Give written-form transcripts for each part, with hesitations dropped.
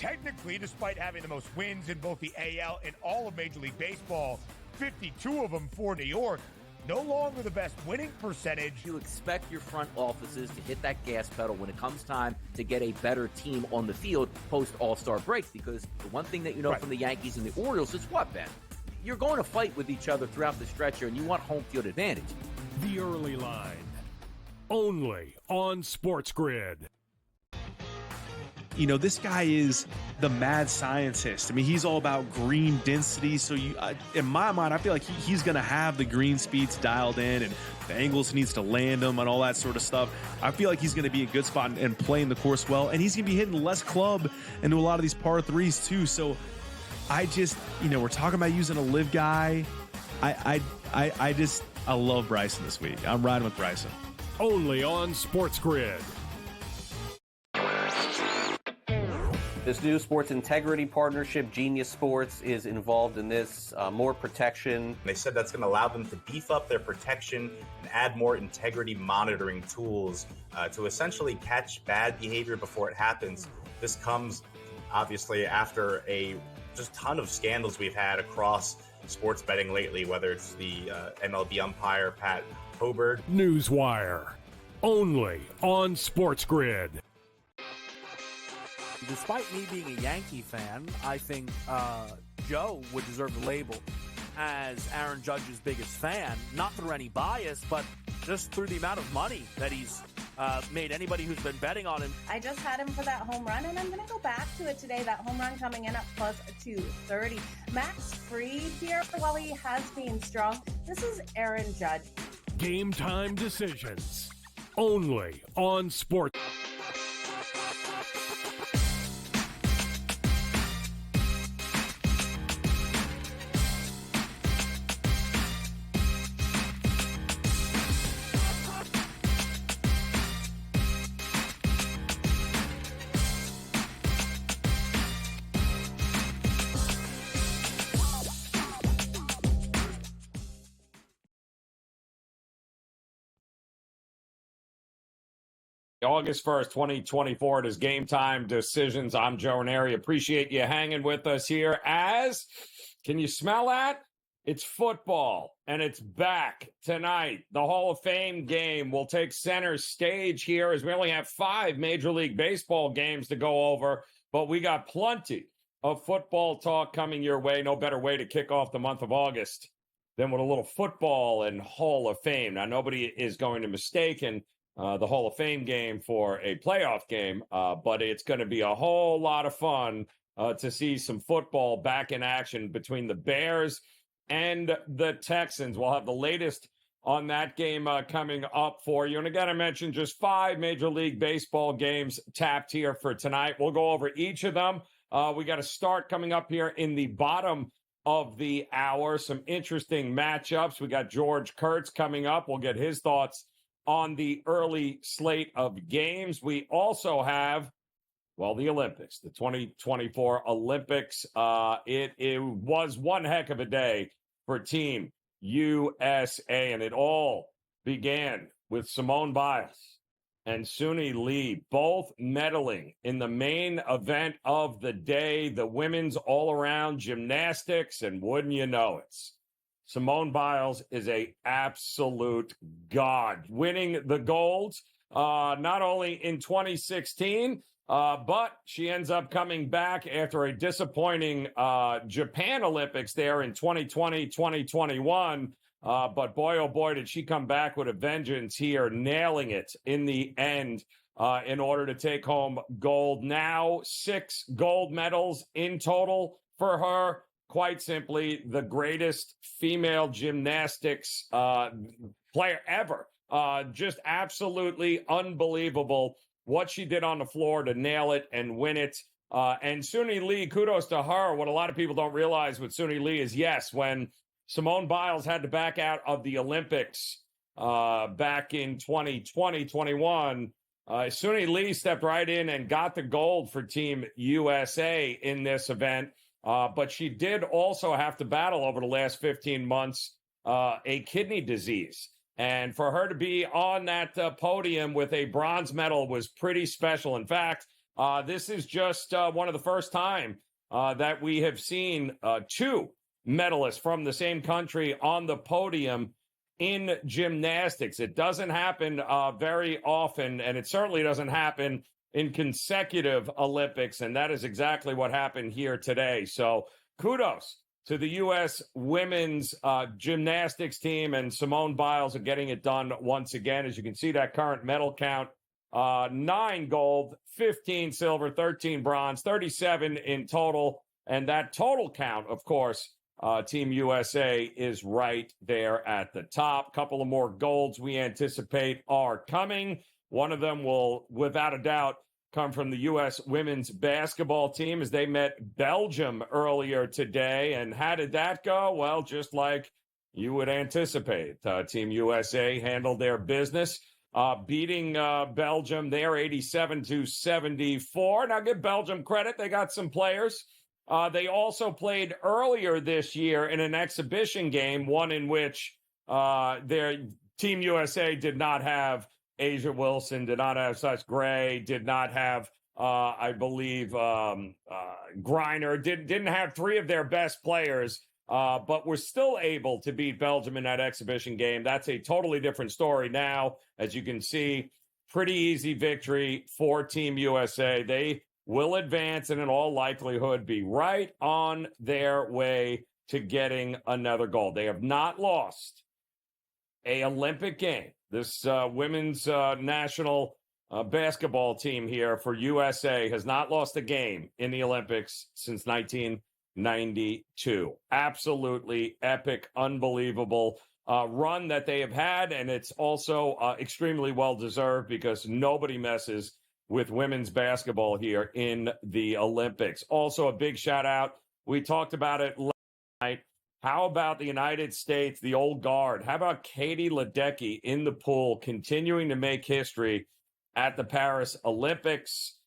technically, despite having the most wins in both the AL and all of Major League Baseball, 52 of them for New York, no longer the best winning percentage. You expect your front offices to hit that gas pedal when it comes time to get a better team on the field post All-Star breaks, because the one thing that you know from the Yankees and the Orioles is what, Ben? You're going to fight with each other throughout the stretch here, and you want home field advantage. The Early Line, only on SportsGrid. You know, this guy is the mad scientist. I mean, he's all about green density. So in my mind, I feel like he's going to have the green speeds dialed in, and the angles he needs to land them and all that sort of stuff. I feel like he's going to be a good spot and playing the course well. And he's going to be hitting less club into a lot of these par threes too. So I just, we're talking about using a live guy. I love Bryson this week. I'm riding with Bryson. Only on SportsGrid. This new sports integrity partnership, Genius Sports, is involved in this. More protection. They said that's going to allow them to beef up their protection and add more integrity monitoring tools to essentially catch bad behavior before it happens. This comes, obviously, after a just ton of scandals we've had across sports betting lately, whether it's the MLB umpire, Pat Hoberg. Newswire, only on SportsGrid. Despite me being a Yankee fan, I think Joe would deserve the label as Aaron Judge's biggest fan, not through any bias, but just through the amount of money that he's made anybody who's been betting on him. I just had him for that home run, and I'm going to go back to it today. That home run coming in at plus 230. Max Fried here, while he has been strong, this is Aaron Judge. GameTime Decisions, only on Sport. August 1st, 2024, it is Game Time Decisions. I'm Joe Raineri. Appreciate you hanging with us here can you smell that? It's football, and it's back tonight. The Hall of Fame game will take center stage here, as we only have 5 Major League Baseball games to go over, but we got plenty of football talk coming your way. No better way to kick off the month of August than with a little football and Hall of Fame. Now, nobody is going to mistake the Hall of Fame game for a playoff game, but it's going to be a whole lot of fun to see some football back in action between the Bears and the Texans. We'll have the latest on that game coming up for you. And I got to mention just 5 Major League Baseball games tapped here for tonight. We'll go over each of them. We got a start coming up here in the bottom of the hour. Some interesting matchups. We got George Kurtz coming up. We'll get his thoughts on the early slate of games. We also have, the Olympics, the 2024 Olympics. It was one heck of a day for Team USA, and it all began with Simone Biles and Suni Lee both medaling in the main event of the day, the women's all-around gymnastics, and wouldn't you know it, Simone Biles is a absolute god, winning the golds not only in 2016, but she ends up coming back after a disappointing Japan Olympics there in 2020, 2021. But boy, oh boy, did she come back with a vengeance here, nailing it in the end in order to take home gold. Now 6 gold medals in total for her. Quite simply, the greatest female gymnastics player ever. Just absolutely unbelievable what she did on the floor to nail it and win it. And Suni Lee, kudos to her. What a lot of people don't realize with Suni Lee is, yes, when Simone Biles had to back out of the Olympics back in 2020, 21, Suni Lee stepped right in and got the gold for Team USA in this event. But she did also have to battle over the last 15 months a kidney disease. And for her to be on that podium with a bronze medal was pretty special. In fact, This is just one of the first time that we have seen two medalists from the same country on the podium in gymnastics. It doesn't happen very often, and it certainly doesn't happen in consecutive Olympics, and that is exactly what happened here today. So kudos to the U.S. women's gymnastics team, and Simone Biles are getting it done once again. As you can see, that current medal count, 9 gold, 15 silver, 13 bronze, 37 in total. And that total count, of course, Team USA is right there at the top. Couple of more golds we anticipate are coming. One of them will, without a doubt, come from the U.S. women's basketball team as they met Belgium earlier today. And how did that go? Well, just like you would anticipate, Team USA handled their business, beating Belgium there 87-74. Now, give Belgium credit. They got some players. They also played earlier this year in an exhibition game, one in which their Team USA did not have Asia Wilson, did not have Such Gray, did not have, I believe, Griner, didn't have 3 of their best players, but were still able to beat Belgium in that exhibition game. That's a totally different story now. As you can see, pretty easy victory for Team USA. They will advance and in all likelihood be right on their way to getting another gold. They have not lost an Olympic game. This women's national basketball team here for USA has not lost a game in the Olympics since 1992. Absolutely epic, unbelievable run that they have had, and it's also extremely well-deserved because nobody messes with women's basketball here in the Olympics. Also, a big shout-out. We talked about it last night. How about the United States, the old guard? How about Katie Ledecky in the pool, continuing to make history at the Paris Olympics?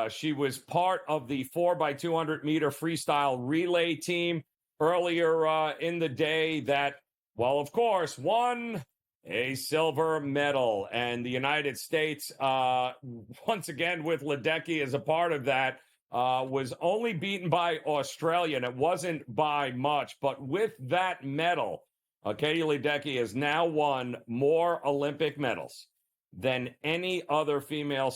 She was part of the 4x200-meter freestyle relay team earlier in the day that, well, of course, won a silver medal. And the United States, once again, with Ledecky as a part of that, was only beaten by Australia, and it wasn't by much. But with that medal, Katie Ledecky has now won more Olympic medals than any other female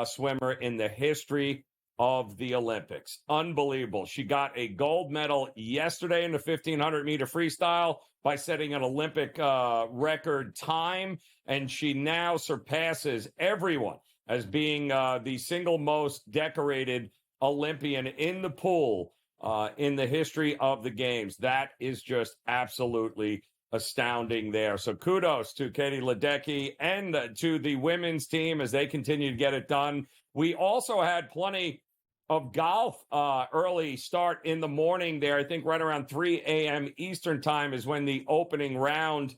swimmer in the history of the Olympics. Unbelievable. She got a gold medal yesterday in the 1,500-meter freestyle by setting an Olympic record time, and she now surpasses everyone as being the single most decorated Olympian in the pool in the history of the games. That is just absolutely astounding there. So kudos to Katie Ledecky and to the women's team as they continue to get it done. We also had plenty of golf early start in the morning there. I think right around 3 a.m. Eastern time is when the opening round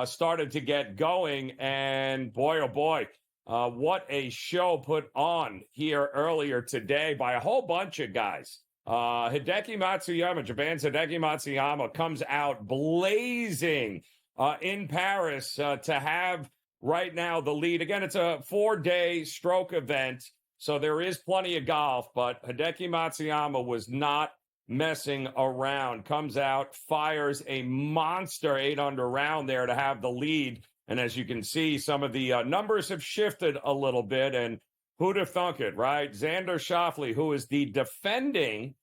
started to get going. And boy, oh boy, what a show put on here earlier today by a whole bunch of guys. Hideki Matsuyama, Japan's Hideki Matsuyama, comes out blazing in Paris to have right now the lead. Again, it's a 4-day stroke event, so there is plenty of golf, but Hideki Matsuyama was not messing around. Comes out, fires a monster 8-under round there to have the lead. And as you can see, some of the numbers have shifted a little bit, and who'd have thunk it, right? Xander Schauffele, who is the defending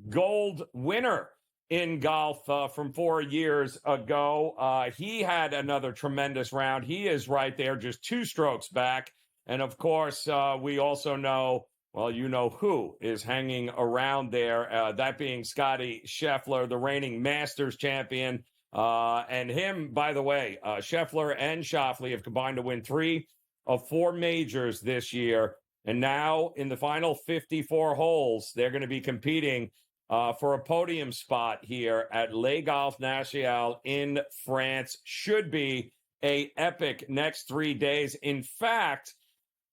gold winner in golf from 4 years ago. He had another tremendous round. He is right there, just 2 strokes back. And, of course, we also know, well, you know who is hanging around there, that being Scottie Scheffler, the reigning Masters champion. And him, by the way, Scheffler and Schauffele have combined to win 3 of 4 majors this year. And now in the final 54 holes, they're going to be competing for a podium spot here at Les Golf National in France. Should be a epic next 3 days. In fact,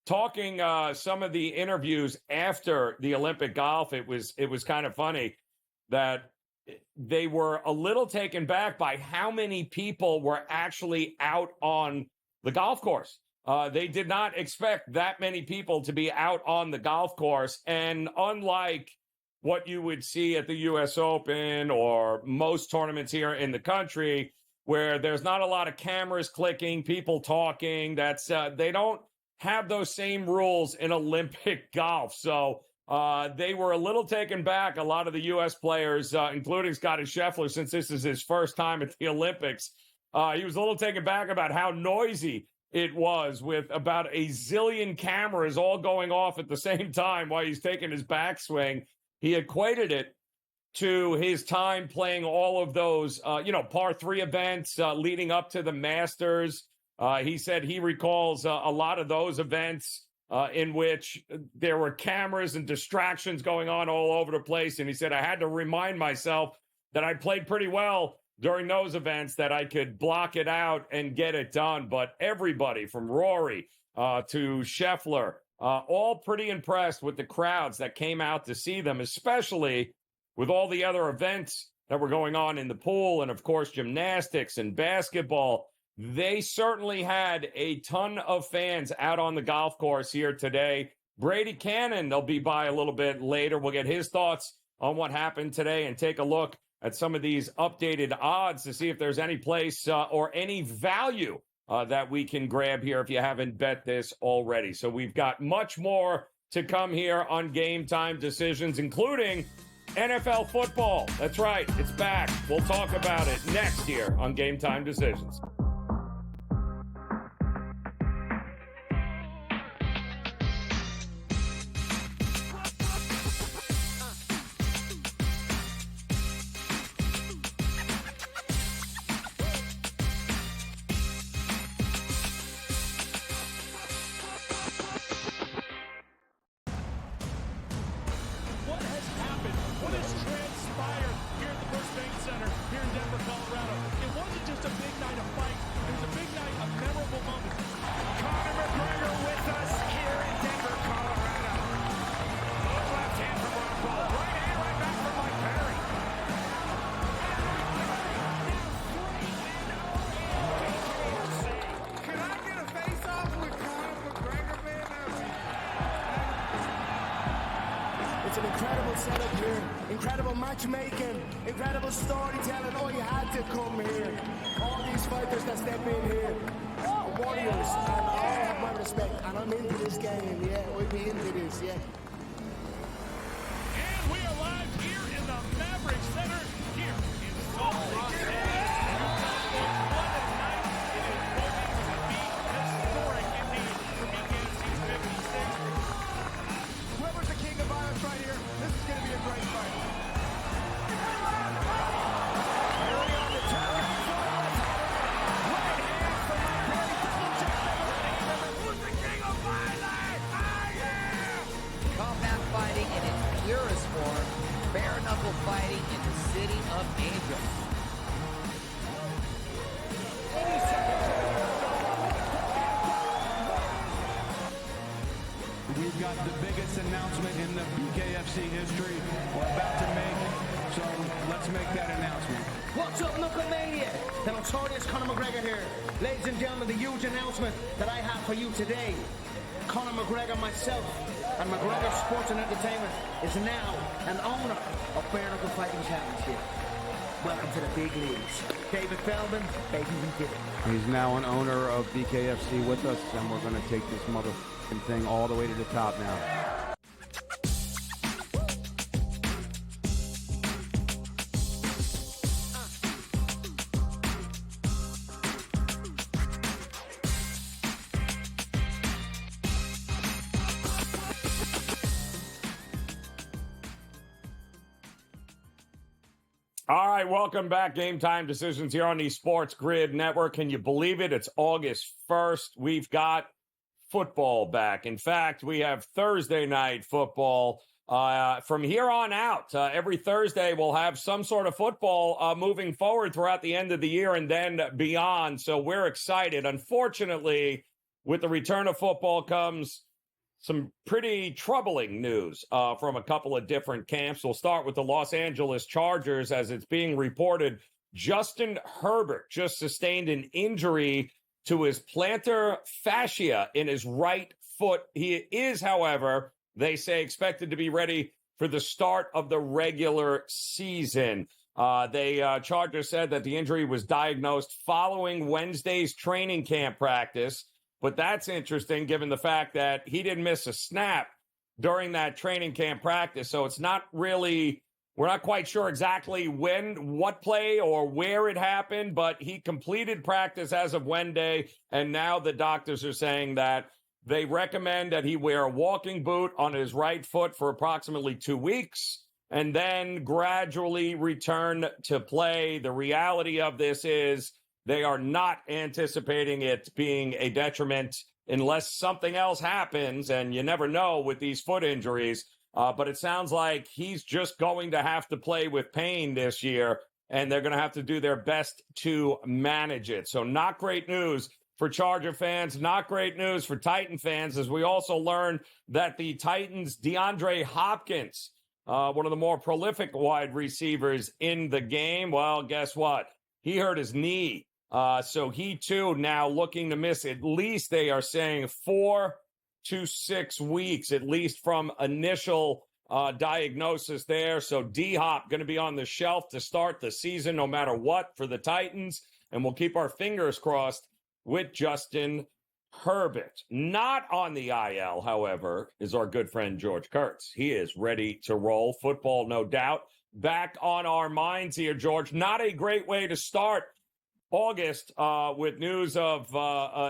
talking some of the interviews after the Olympic golf, it was kind of funny that they were a little taken back by how many people were actually out on the golf course They did not expect that many people to be out on the golf course. And unlike what you would see at the U.S. Open or most tournaments here in the country, where there's not a lot of cameras clicking, people talking, they don't have those same rules in Olympic golf. So they were a little taken back, a lot of the U.S. players, including Scottie Scheffler, since this is his first time at the Olympics. He was a little taken back about how noisy it was, with about a zillion cameras all going off at the same time while he's taking his backswing. He equated it to his time playing all of those, par 3 events leading up to the Masters. He said he recalls a lot of those events in which there were cameras and distractions going on all over the place. And he said, I had to remind myself that I played pretty well during those events, that I could block it out and get it done. But everybody from Rory to Scheffler, all pretty impressed with the crowds that came out to see them, especially with all the other events that were going on in the pool and, of course, gymnastics and basketball. They certainly had a ton of fans out on the golf course here today. Brady Cannon, they'll be by a little bit later. We'll get his thoughts on what happened today and take a look at some of these updated odds to see if there's any place or any value that we can grab here if you haven't bet this already. So we've got much more to come here on Game Time Decisions, including NFL football. That's right, it's back. We'll talk about it next year on Game Time Decisions. It's an incredible setup here, incredible matchmaking, incredible storytelling. Oh, you had to come here. All these fighters that step in here are warriors, and all have my respect. And I'm into this game, yeah. We'll be into this, yeah. And we are live here in the Maverick Center here in Salt Lake City. What a night it is proving to be historic indeed for BKFC's 56. Whoever's the king of violence right here, this is going to be a great fight. Combat fighting in its purest form, bare knuckle fighting in the city of angels. We've got the biggest announcement in the BKFC history we're about to make, so let's make that announcement. What's up, Knucklemania? The notorious Conor McGregor here. Ladies and gentlemen, the huge announcement that I have for you today. Conor McGregor, myself, and McGregor Sports and Entertainment is now an owner of Bare Knuckle Fighting Championship. Welcome to the big leagues. David Feldman, baby, we did it. He's now an owner of BKFC with us, and we're going to take this motherfucking thing all the way to the top now. All right, welcome back. Game Time Decisions here on the SportsGrid Network. Can you believe it? It's August 1st. We've got football back. In fact, we have Thursday night football. From here on out, every Thursday we'll have some sort of football moving forward throughout the end of the year and then beyond. So we're excited. Unfortunately, with the return of football comes some pretty troubling news from a couple of different camps. We'll start with the Los Angeles Chargers. As it's being reported, Justin Herbert just sustained an injury to his plantar fascia in his right foot. He is, however, they say, expected to be ready for the start of the regular season. Chargers said that the injury was diagnosed following Wednesday's training camp practice, but that's interesting given the fact that he didn't miss a snap during that training camp practice. So it's not really, we're not quite sure exactly when, what play or where it happened, but he completed practice as of Wednesday, and now the doctors are saying that they recommend that he wear a walking boot on his right foot for approximately 2 weeks and then gradually return to play. The reality of this is they are not anticipating it being a detriment unless something else happens, and you never know with these foot injuries. But it sounds like he's just going to have to play with pain this year, and they're going to have to do their best to manage it. So not great news for Charger fans, not great news for Titan fans, as we also learned that the Titans' DeAndre Hopkins, one of the more prolific wide receivers in the game, well, guess what? He hurt his knee. So he, too, now looking to miss at least, they are saying, 4 to 6 weeks, at least from initial diagnosis there. So D-Hop going to be on the shelf to start the season no matter what for the Titans. And we'll keep our fingers crossed with Justin Herbert. Not on the IL, however, is our good friend George Kurtz. He is ready to roll. Football, no doubt. Back on our minds here, George. Not a great way to start August with news of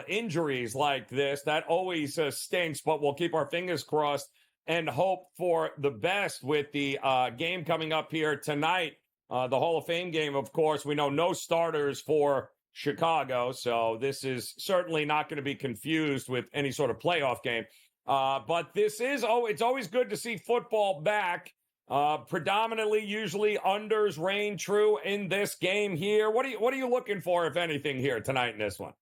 injuries like this. That always stinks, but we'll keep our fingers crossed and hope for the best with the game coming up here tonight. The Hall of Fame game, of course. We know no starters for Chicago, so this is certainly not going to be confused with any sort of playoff game. But this is, it's always good to see football back. Predominantly, usually unders reign true in this game here. What are you looking for, if anything, here tonight in this one?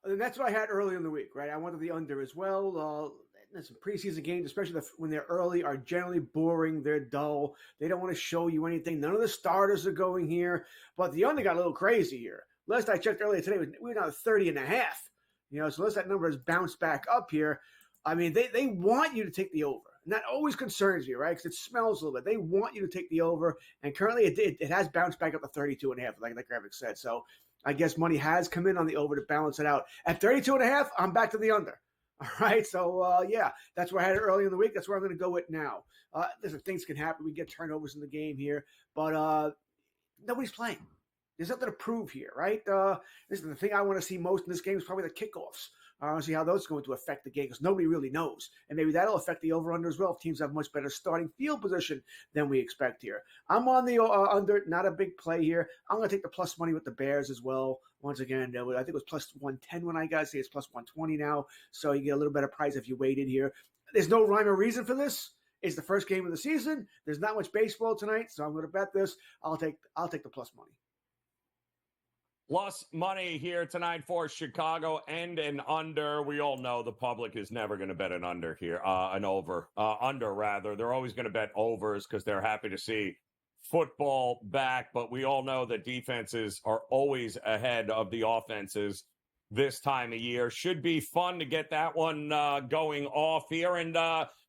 And that's what I had early in the week, right? I wanted the under as well. Some preseason games, especially when they're early, are generally boring. They're dull. They don't want to show you anything. None of the starters are going here. But the under got a little crazy here. Last I checked earlier today, we were down to 30.5. So unless that number has bounced back up here, I mean, they want you to take the over. And that always concerns you, right? Because it smells a little bit. They want you to take the over. And currently it has bounced back up to 32.5, like Graphic said. So I guess money has come in on the over to balance it out. At 32.5, I'm back to the under. All right, so, yeah, that's where I had it early in the week. That's where I'm going to go with now. Listen, things can happen. We get turnovers in the game here, but nobody's playing. There's nothing to prove here, right? Listen, the thing I want to see most in this game is probably the kickoffs. I want to see how those are going to affect the game because nobody really knows. And maybe that'll affect the over-under as well if teams have much better starting field position than we expect here. I'm on the under, not a big play here. I'm going to take the plus money with the Bears as well. Once again, I think it was plus 110 when I got it. It's plus 120 now. So you get a little better price if you waited here. There's no rhyme or reason for this. It's the first game of the season. There's not much baseball tonight, so I'm going to bet this. I'll take the plus money. Plus money here tonight for Chicago and an under. We all know the public is never going to bet an under here, an over. Under, rather. They're always going to bet overs because they're happy to see football back. But we all know that defenses are always ahead of the offenses this time of year. Should be fun to get that one going off here. And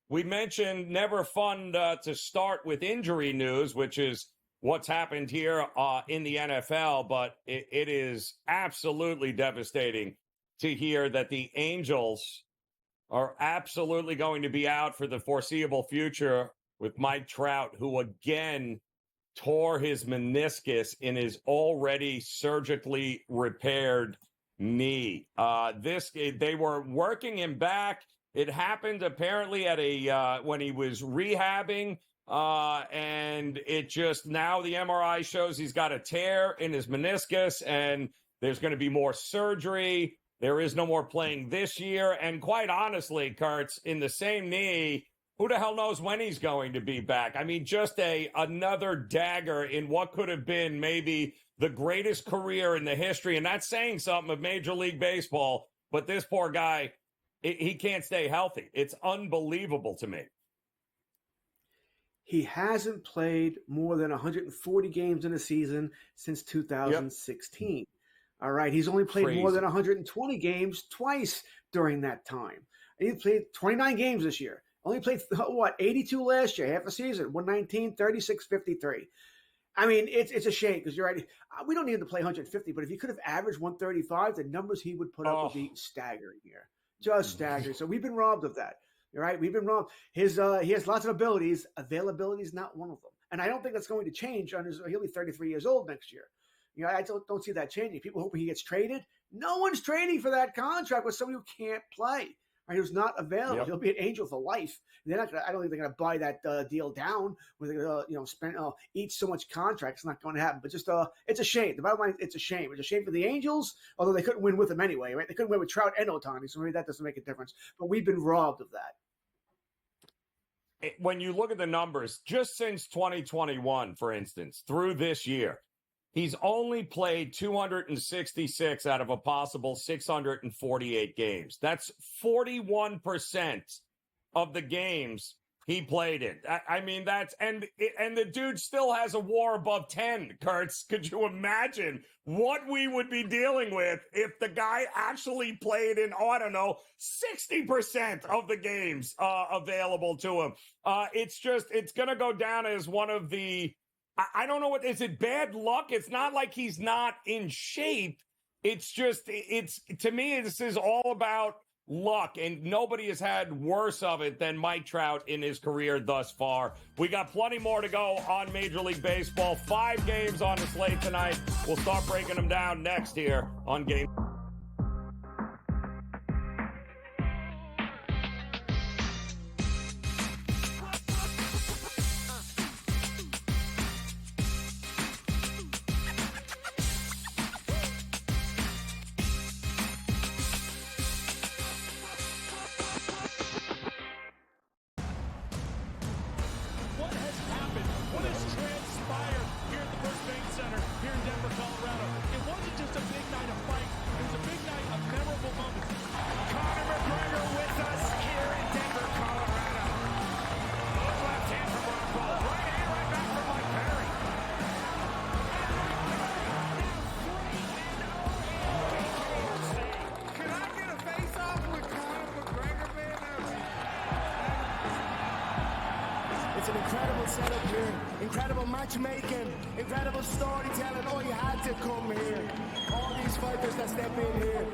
we mentioned never fun to start with injury news, which is what's happened here in the NFL, but it is absolutely devastating to hear that the Angels are absolutely going to be out for the foreseeable future with Mike Trout, who again tore his meniscus in his already surgically repaired knee. They were working him back. It happened apparently at when he was rehabbing. And it just, now the MRI shows he's got a tear in his meniscus and there's going to be more surgery. There is no more playing this year. And quite honestly, Kurtz, in the same knee, who the hell knows when he's going to be back? I mean, just another dagger in what could have been maybe the greatest career in the history. And that's saying something of Major League Baseball, but this poor guy, he can't stay healthy. It's unbelievable to me. He hasn't played more than 140 games in a season since 2016. Yep. All right. He's only played more Crazy. than 120 games twice during that time. And he played 29 games this year. Only played, 82 last year, half a season, 119, 36, 53. I mean, it's a shame because you're right. We don't need him to play 150, but if he could have averaged 135, the numbers he would put up would be staggering here. Just staggering. So we've been robbed of that. All right. We've been robbed. He has lots of abilities. Availability is not one of them. And I don't think that's going to change he'll be 33 years old next year. I don't see that changing. People hoping he gets traded. No one's trading for that contract with somebody who can't play. Right, who's not available. Yep. He'll be an Angel for life. They're not. I don't think they're going to buy that deal down. Where they're going to, spend eat so much contract. It's not going to happen. But just it's a shame. The bottom line, it's a shame. It's a shame for the Angels, although they couldn't win with them anyway. Right? They couldn't win with Trout and Ohtani, so maybe that doesn't make a difference. But we've been robbed of that. When you look at the numbers, just since 2021, for instance, through this year, he's only played 266 out of a possible 648 games. That's 41% of the games he played in. I mean, and the dude still has a WAR above 10, Kurtz. Could you imagine what we would be dealing with if the guy actually played in, 60% of the games available to him? It's going to go down as one of the, I don't know is it bad luck? It's not like he's not in shape. It's just, to me, this is all about luck, and nobody has had worse of it than Mike Trout in his career thus far. We got plenty more to go on Major League Baseball. 5 games on the slate tonight. We'll start breaking them down next here on Game. It's an incredible setup here, incredible matchmaking, incredible storytelling. Oh, you had to come here. All these fighters that step in here,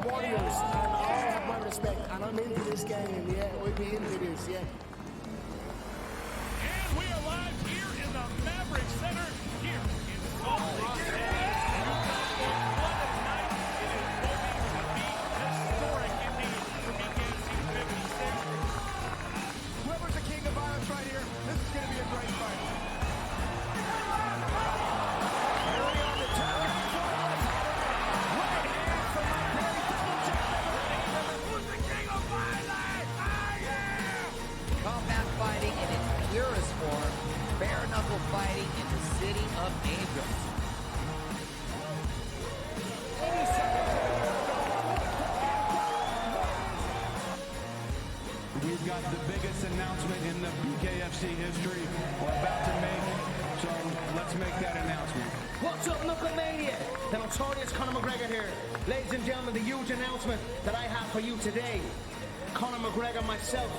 warriors, and all have my respect. And I'm into this game, yeah, we'll be into this, yeah. And we are live here in the Maverick Center, here in Salt Lake City. What a night it is going to be. Historic indeed for BKFC 56. Whoever's the king of violence right here, this is going to be a great fight. Combat fighting in its purest form, bare knuckle fighting in the city of angels. We've got the biggest announcement in the BKFC history we're about to make, so let's make that announcement. What's up, Knucklemania? The notorious Conor McGregor here. Ladies and gentlemen, the huge announcement that I have for you today. Conor McGregor, myself,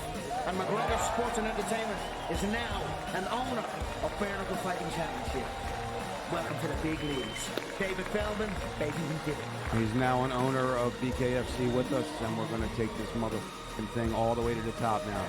and McGregor Sports and Entertainment is now an owner of Bare Knuckle Fighting Championship. Welcome to the big leagues. David Feldman, baby, we did it. He's now an owner of BKFC with us, and we're going to take this motherfucking thing all the way to the top now.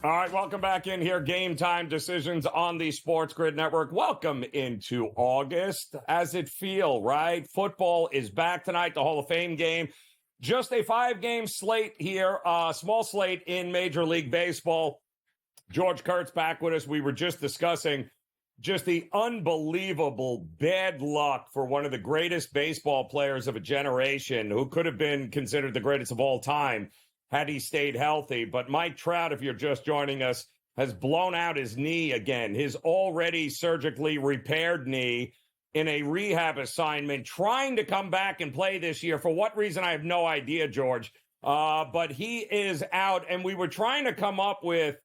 All right, welcome back in here. Game Time Decisions on the SportsGrid Network. Welcome into August. As it feel, right? Football is back tonight, the Hall of Fame game. Just a 5-game slate here, small slate in Major League Baseball. George Kurtz back with us. We were just discussing just the unbelievable bad luck for one of the greatest baseball players of a generation, who could have been considered the greatest of all time had he stayed healthy. But Mike Trout, if you're just joining us, has blown out his knee again, his already surgically repaired knee, in a rehab assignment, trying to come back and play this year. For what reason, I have no idea, George. But he is out, and we were trying to come up with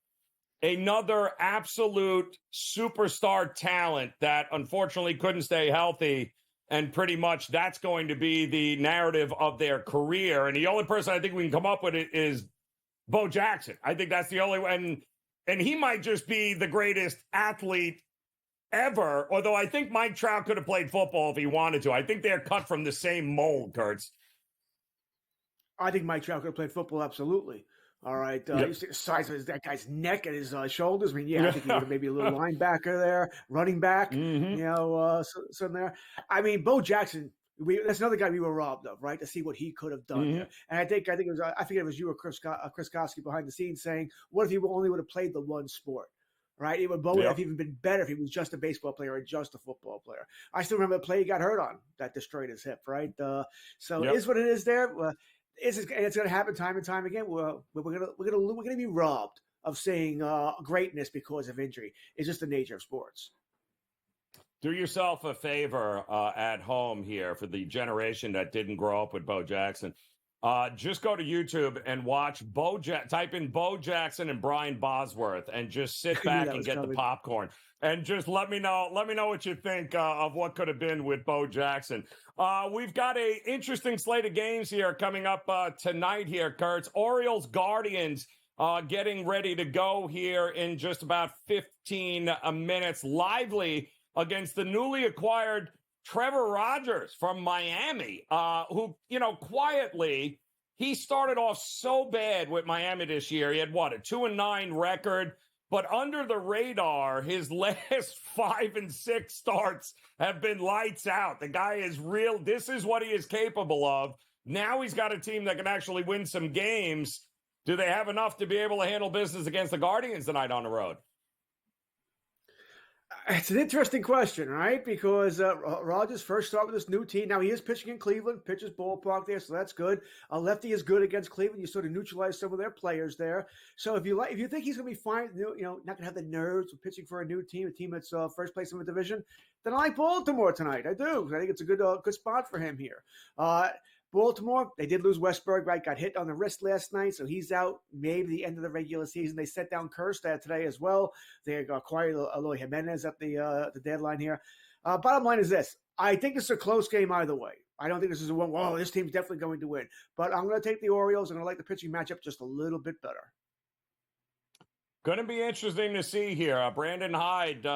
another absolute superstar talent that unfortunately couldn't stay healthy, and pretty much that's going to be the narrative of their career. And the only person I think we can come up with is Bo Jackson. I think that's the only one. And he might just be the greatest athlete ever, although I think Mike Trout could have played football if he wanted to. I think they're cut from the same mold, Kurtz. I think Mike Trout could have played football, absolutely. All right. You see the size of that guy's neck and his shoulders. I mean, I think he would have maybe a little linebacker there, running back, so there. I mean, Bo Jackson, that's another guy we were robbed of, right, to see what he could have done there. And I think it was, I think it was you or Chris Koski behind the scenes saying, what if he only would have played the one sport? Right, it would have even been better if he was just a baseball player or just a football player. I still remember the play he got hurt on that destroyed his hip. Right, so it is what it is. There, it's going to happen time and time again. We're gonna be robbed of seeing greatness because of injury. It's just the nature of sports. Do yourself a favor at home here for the generation that didn't grow up with Bo Jackson. Just go to YouTube and watch type in Bo Jackson and Brian Bosworth and just sit back and get the popcorn and just let me know what you think of what could have been with Bo Jackson. We've got a interesting slate of games here coming up tonight here, Kurtz. Orioles Guardians getting ready to go here in just about 15 minutes. Lively against the newly acquired Trevor Rogers from Miami, who, quietly, he started off so bad with Miami this year. He had, a 2-9 record, but under the radar, his last 5 and 6 starts have been lights out. The guy is real. This is what he is capable of. Now he's got a team that can actually win some games. Do they have enough to be able to handle business against the Guardians tonight on the road? It's an interesting question, right? Because Rogers first started with this new team. Now he is pitching in Cleveland, pitches ballpark there, so that's good. A lefty is good against Cleveland. You sort of neutralize some of their players there. So if you think he's going to be fine, not going to have the nerves of pitching for a new team, a team that's first place in the division, then I like Baltimore tonight. I do. I think it's a good spot for him here. Baltimore, they did lose Westberg, right? Got hit on the wrist last night, so he's out maybe the end of the regular season. They set down Kerstad today as well. They acquired Eloy Jimenez at the deadline here. Bottom line is this. I think this is a close game either way. I don't think this is a one, whoa, this team's definitely going to win. But I'm going to take the Orioles, and I like the pitching matchup just a little bit better. Going to be interesting to see here. Brandon Hyde,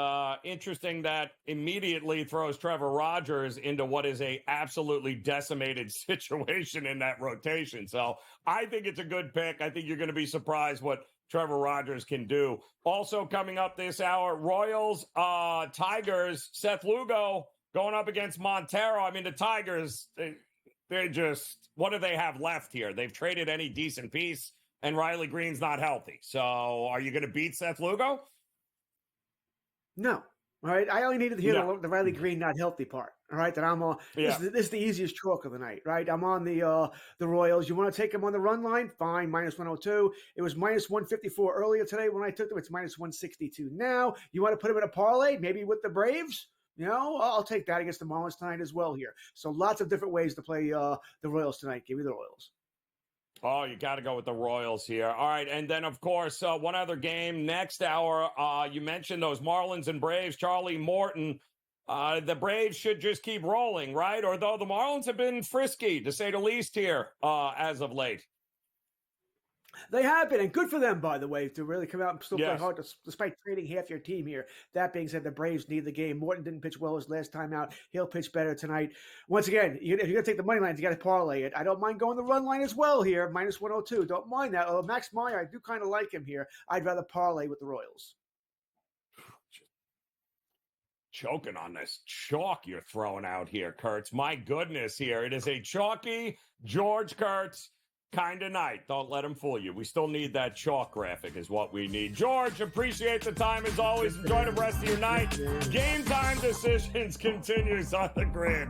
interesting that immediately throws Trevor Rogers into what is a absolutely decimated situation in that rotation. So I think it's a good pick. I think you're going to be surprised what Trevor Rogers can do. Also coming up this hour, Royals, Tigers, Seth Lugo going up against Montero. I mean, the Tigers, they just, what do they have left here? They've traded any decent piece. And Riley Green's not healthy. So are you going to beat Seth Lugo? No. All right. I only needed to hear the Riley Green not healthy part. All right. That I'm on. This is the easiest chalk of the night. Right. I'm on the Royals. You want to take them on the run line? Fine. -102. It was -154 earlier today when I took them. It's -162 now. You want to put them in a parlay? Maybe with the Braves? I'll take that against the Marlins tonight as well here. So lots of different ways to play the Royals tonight. Give me the Royals. Oh, you got to go with the Royals here. All right, and then, of course, one other game next hour. You mentioned those Marlins and Braves, Charlie Morton. The Braves should just keep rolling, right? Although the Marlins have been frisky, to say the least, here as of late. They have been, and good for them, by the way, to really come out and still play hard despite trading half your team here. That being said, the Braves need the game. Morton didn't pitch well his last time out. He'll pitch better tonight. Once again, if you're going to take the money lines, you got to parlay it. I don't mind going the run line as well here, -102. Don't mind that. Although Max Meyer, I do kind of like him here. I'd rather parlay with the Royals. Choking on this chalk you're throwing out here, Kurtz. My goodness here. It is a chalky George Kurtz kind of night. Don't let him fool you. We still need that chalk graphic is what we need. George, appreciate the time as always. Enjoy the rest of your night. Game Time Decisions continues on the grid.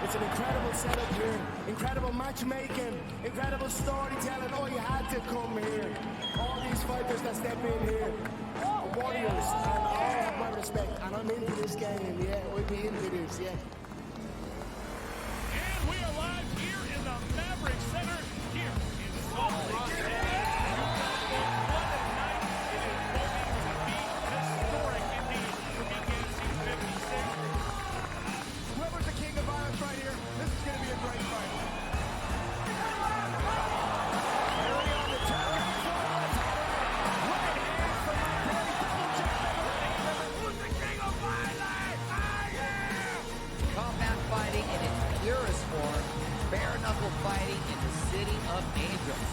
It's an incredible setup here, incredible matchmaking, incredible storytelling. Oh, you had to come here. All these fighters that step in here are warriors, and all have my respect. And I'm into this game, yeah. We'll be into this, yeah. And we are live here in the Maverick Center here in Salt Lake City. What a night. It is going to be historic indeed for BKFC 56. Whoever's the king of violence right here, this is going to be a great fight. Combat fighting in its purest form, bare knuckle fighting in the city of angels.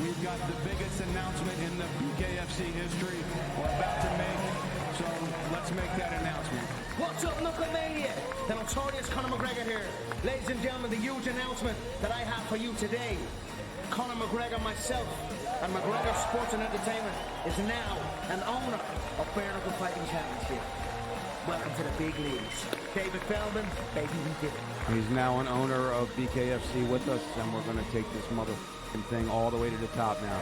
We've got the biggest announcement in the BKFC history we're about to make, so let's make that announcement. What's up, Knucklemania? The notorious Conor McGregor here. Ladies and gentlemen, the huge announcement that I have for you today. Conor McGregor, myself, and McGregor Sports and Entertainment is now an owner of Bare Knuckle Fighting Championship. Welcome to the big leagues. David Feldman, baby, we did it. He's now an owner of BKFC with us, and we're going to take this motherfucking thing all the way to the top now.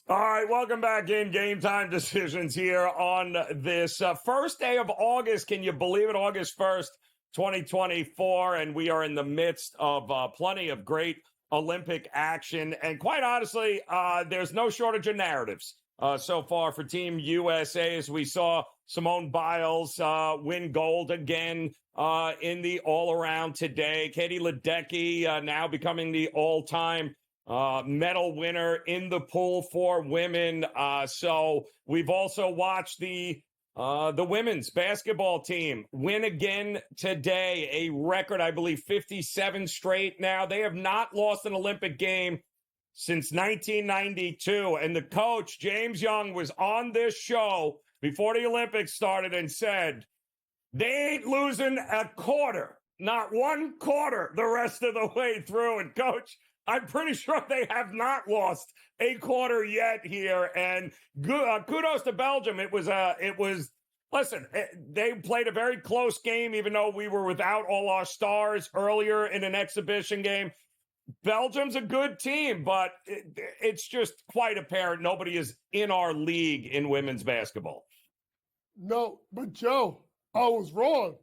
All right, welcome back in Game Time Decisions here on this first day of August. Can you believe it? August 1st, 2024, and we are in the midst of plenty of great Olympic action. And quite honestly, there's no shortage of narratives so far for Team USA, as we saw Simone Biles win gold again in the all-around today. Katie Ledecky now becoming the all-time medal winner in the pool for women. So we've also watched the women's basketball team win again today, a record, I believe, 57 straight now. They have not lost an Olympic game since 1992. And the coach, James Young, was on this show before the Olympics started and said, they ain't losing a quarter, not one quarter the rest of the way through. And coach, I'm pretty sure they have not lost a quarter yet here. And kudos to Belgium. Listen, they played a very close game, even though we were without all our stars earlier in an exhibition game. Belgium's a good team, but it's just quite apparent nobody is in our league in women's basketball. No, but Joe, I was wrong.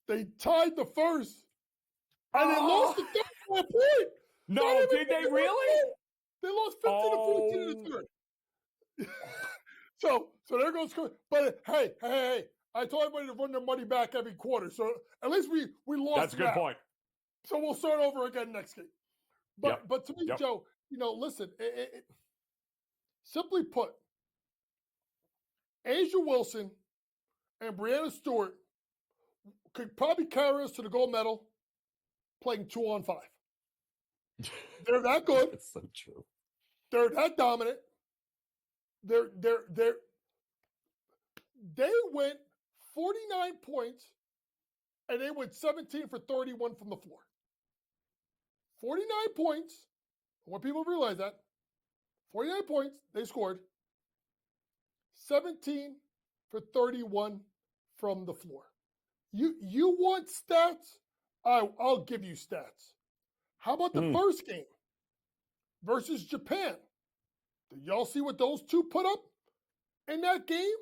They tied the first, and they lost the third by a point. No, did they really? They lost 50 to 14 in the third. So there goes. But hey, I told everybody to run their money back every quarter. So at least we lost. That's a good point. So we'll start over again next game. But to me, Joe, listen. Simply put, Asia Wilson and Brianna Stewart could probably carry us to the gold medal playing 2-on-5. They're that good. That's so true. They're that dominant. They went 49 points, and they went 17 for 31 from the floor. 49 points. I want people to realize that. 49 points they scored. 17 for 31 from the floor. You want stats? I'll give you stats. How about the first game versus Japan? Did y'all see what those two put up in that game?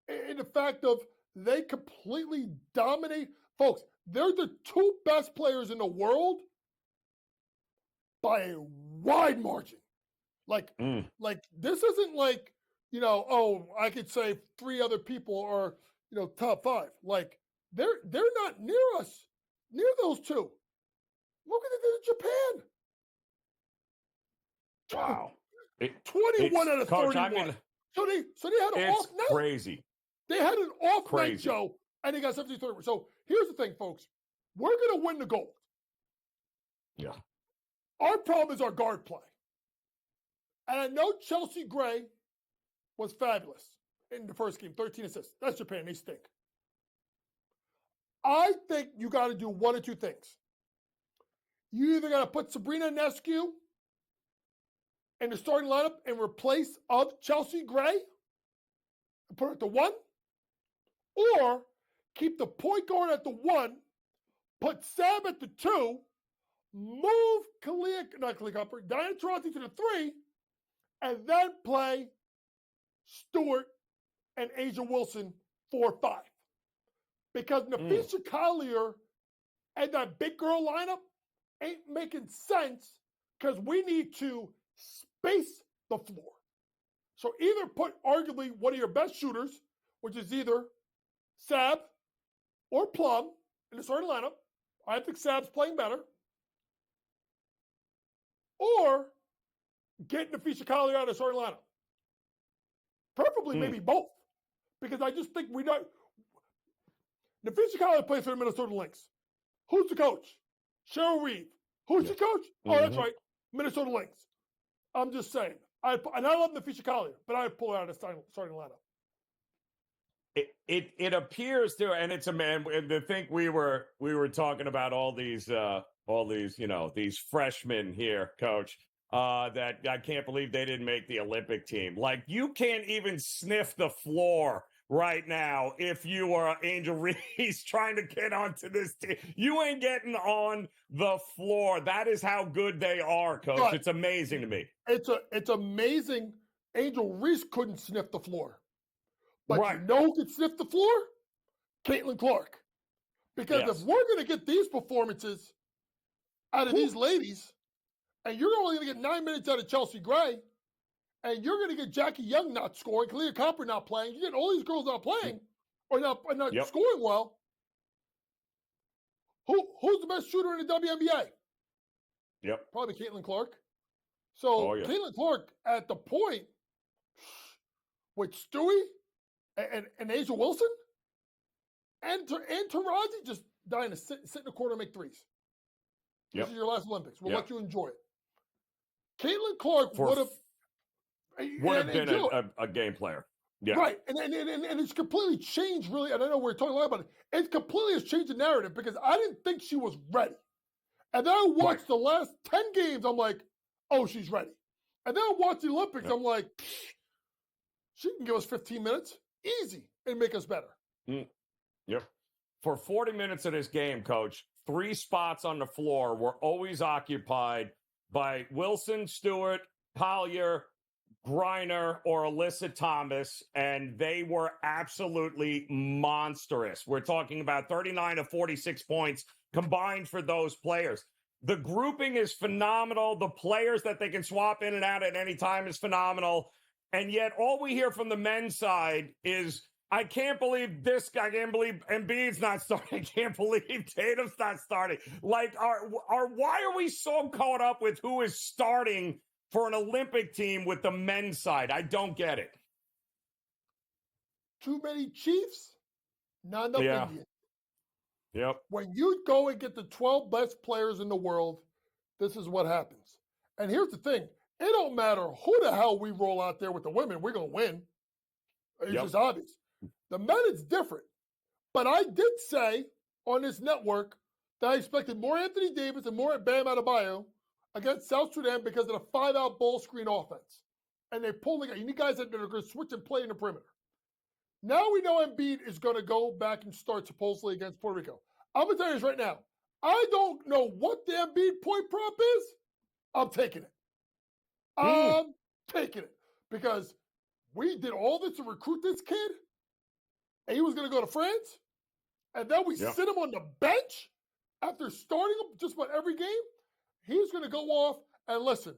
In the fact of they completely dominate. Folks, they're the two best players in the world by a wide margin. Like this isn't like, I could say three other people are, top five. Like they're not near us, near those two. Look at it in Japan. Wow. 21 out of Coach, 31. So they had an off night. Crazy. They had an off night, Joe, and they got 70-30. So here's the thing, folks. We're going to win the gold. Yeah. Our problem is our guard play. And I know Chelsea Gray was fabulous in the first game, 13 assists. That's Japan. They stink. I think you got to do one or two things. You either got to put Sabrina Nescu in the starting lineup in replace of Chelsea Gray and put her at the 1, or keep the point guard at the 1, put Sam at the 2, move Diana Taurasi to the 3, and then play Stewart and Asia Wilson 4-5. Because Nafisha Collier and that big girl lineup ain't making sense because we need to space the floor. So either put arguably one of your best shooters, which is either Sab or Plum in the starting lineup. I think Sab's playing better. Or get Nafisha Collier out of the starting lineup. Preferably maybe both. Because I just think we don't. Nafisha Collier plays for the Minnesota Lynx. Who's the coach? Cheryl Reeve. Who's the coach? Oh, that's right. Minnesota Lynx. I'm just saying. And I love Nafisha Collier, but I'd pull her out of the starting lineup. It appears to, and it's a man. To think we were talking about all these these freshmen here, Coach. That I can't believe they didn't make the Olympic team. Like, you can't even sniff the floor right now if you are Angel Reese trying to get onto this team. You ain't getting on the floor. That is how good they are, Coach. But it's amazing to me. It's amazing. Angel Reese couldn't sniff the floor. But you know who could sniff the floor? Caitlin Clark. Because if we're going to get these performances out of these ladies, and you're only going to get 9 minutes out of Chelsea Gray, and you're going to get Jackie Young not scoring, Kalia Copper not playing, you get all these girls not playing or not scoring well. Who's the best shooter in the WNBA? Yep. Probably Caitlin Clark. So Caitlin Clark at the point with Stewie and Asia Wilson and Taraji just dying to sit in the corner and make threes. This is your last Olympics. We'll let you enjoy it. Caitlin Clark would have been a game player. Yeah. Right. And it's completely changed, really. And I know we're talking a lot about it. It completely has changed the narrative because I didn't think she was ready. And then I watched the last 10 games. I'm like, oh, she's ready. And then I watched the Olympics. I'm like, she can give us 15 minutes easy and make us better. Yep. For 40 minutes of this game, Coach, 3 spots on the floor were always occupied by Wilson, Stewart, Collier, Griner, or Alyssa Thomas, and they were absolutely monstrous. We're talking about 39 to 46 points combined for those players. The grouping is phenomenal. The players that they can swap in and out at any time is phenomenal. And yet all we hear from the men's side is, I can't believe this guy. I can't believe Embiid's not starting. I can't believe Tatum's not starting. Like, why are we so caught up with who is starting for an Olympic team with the men's side? I don't get it. Too many Chiefs, not enough Indians. Yep. When you go and get the 12 best players in the world, this is what happens. And here's the thing. It don't matter who the hell we roll out there with the women. We're going to win. It's just obvious. The men, it's different. But I did say on this network that I expected more Anthony Davis and more Bam Adebayo against South Sudan because of the 5-out ball screen offense. And they pulled the guy. You need guys that are going to switch and play in the perimeter. Now we know Embiid is going to go back and start supposedly against Puerto Rico. I'm going to tell you this right now. I don't know what the Embiid point prop is. I'm taking it. I'm taking it. Because we did all this to recruit this kid. And he was going to go to France. And then we sit him on the bench after starting him just about every game. He's going to go off and listen.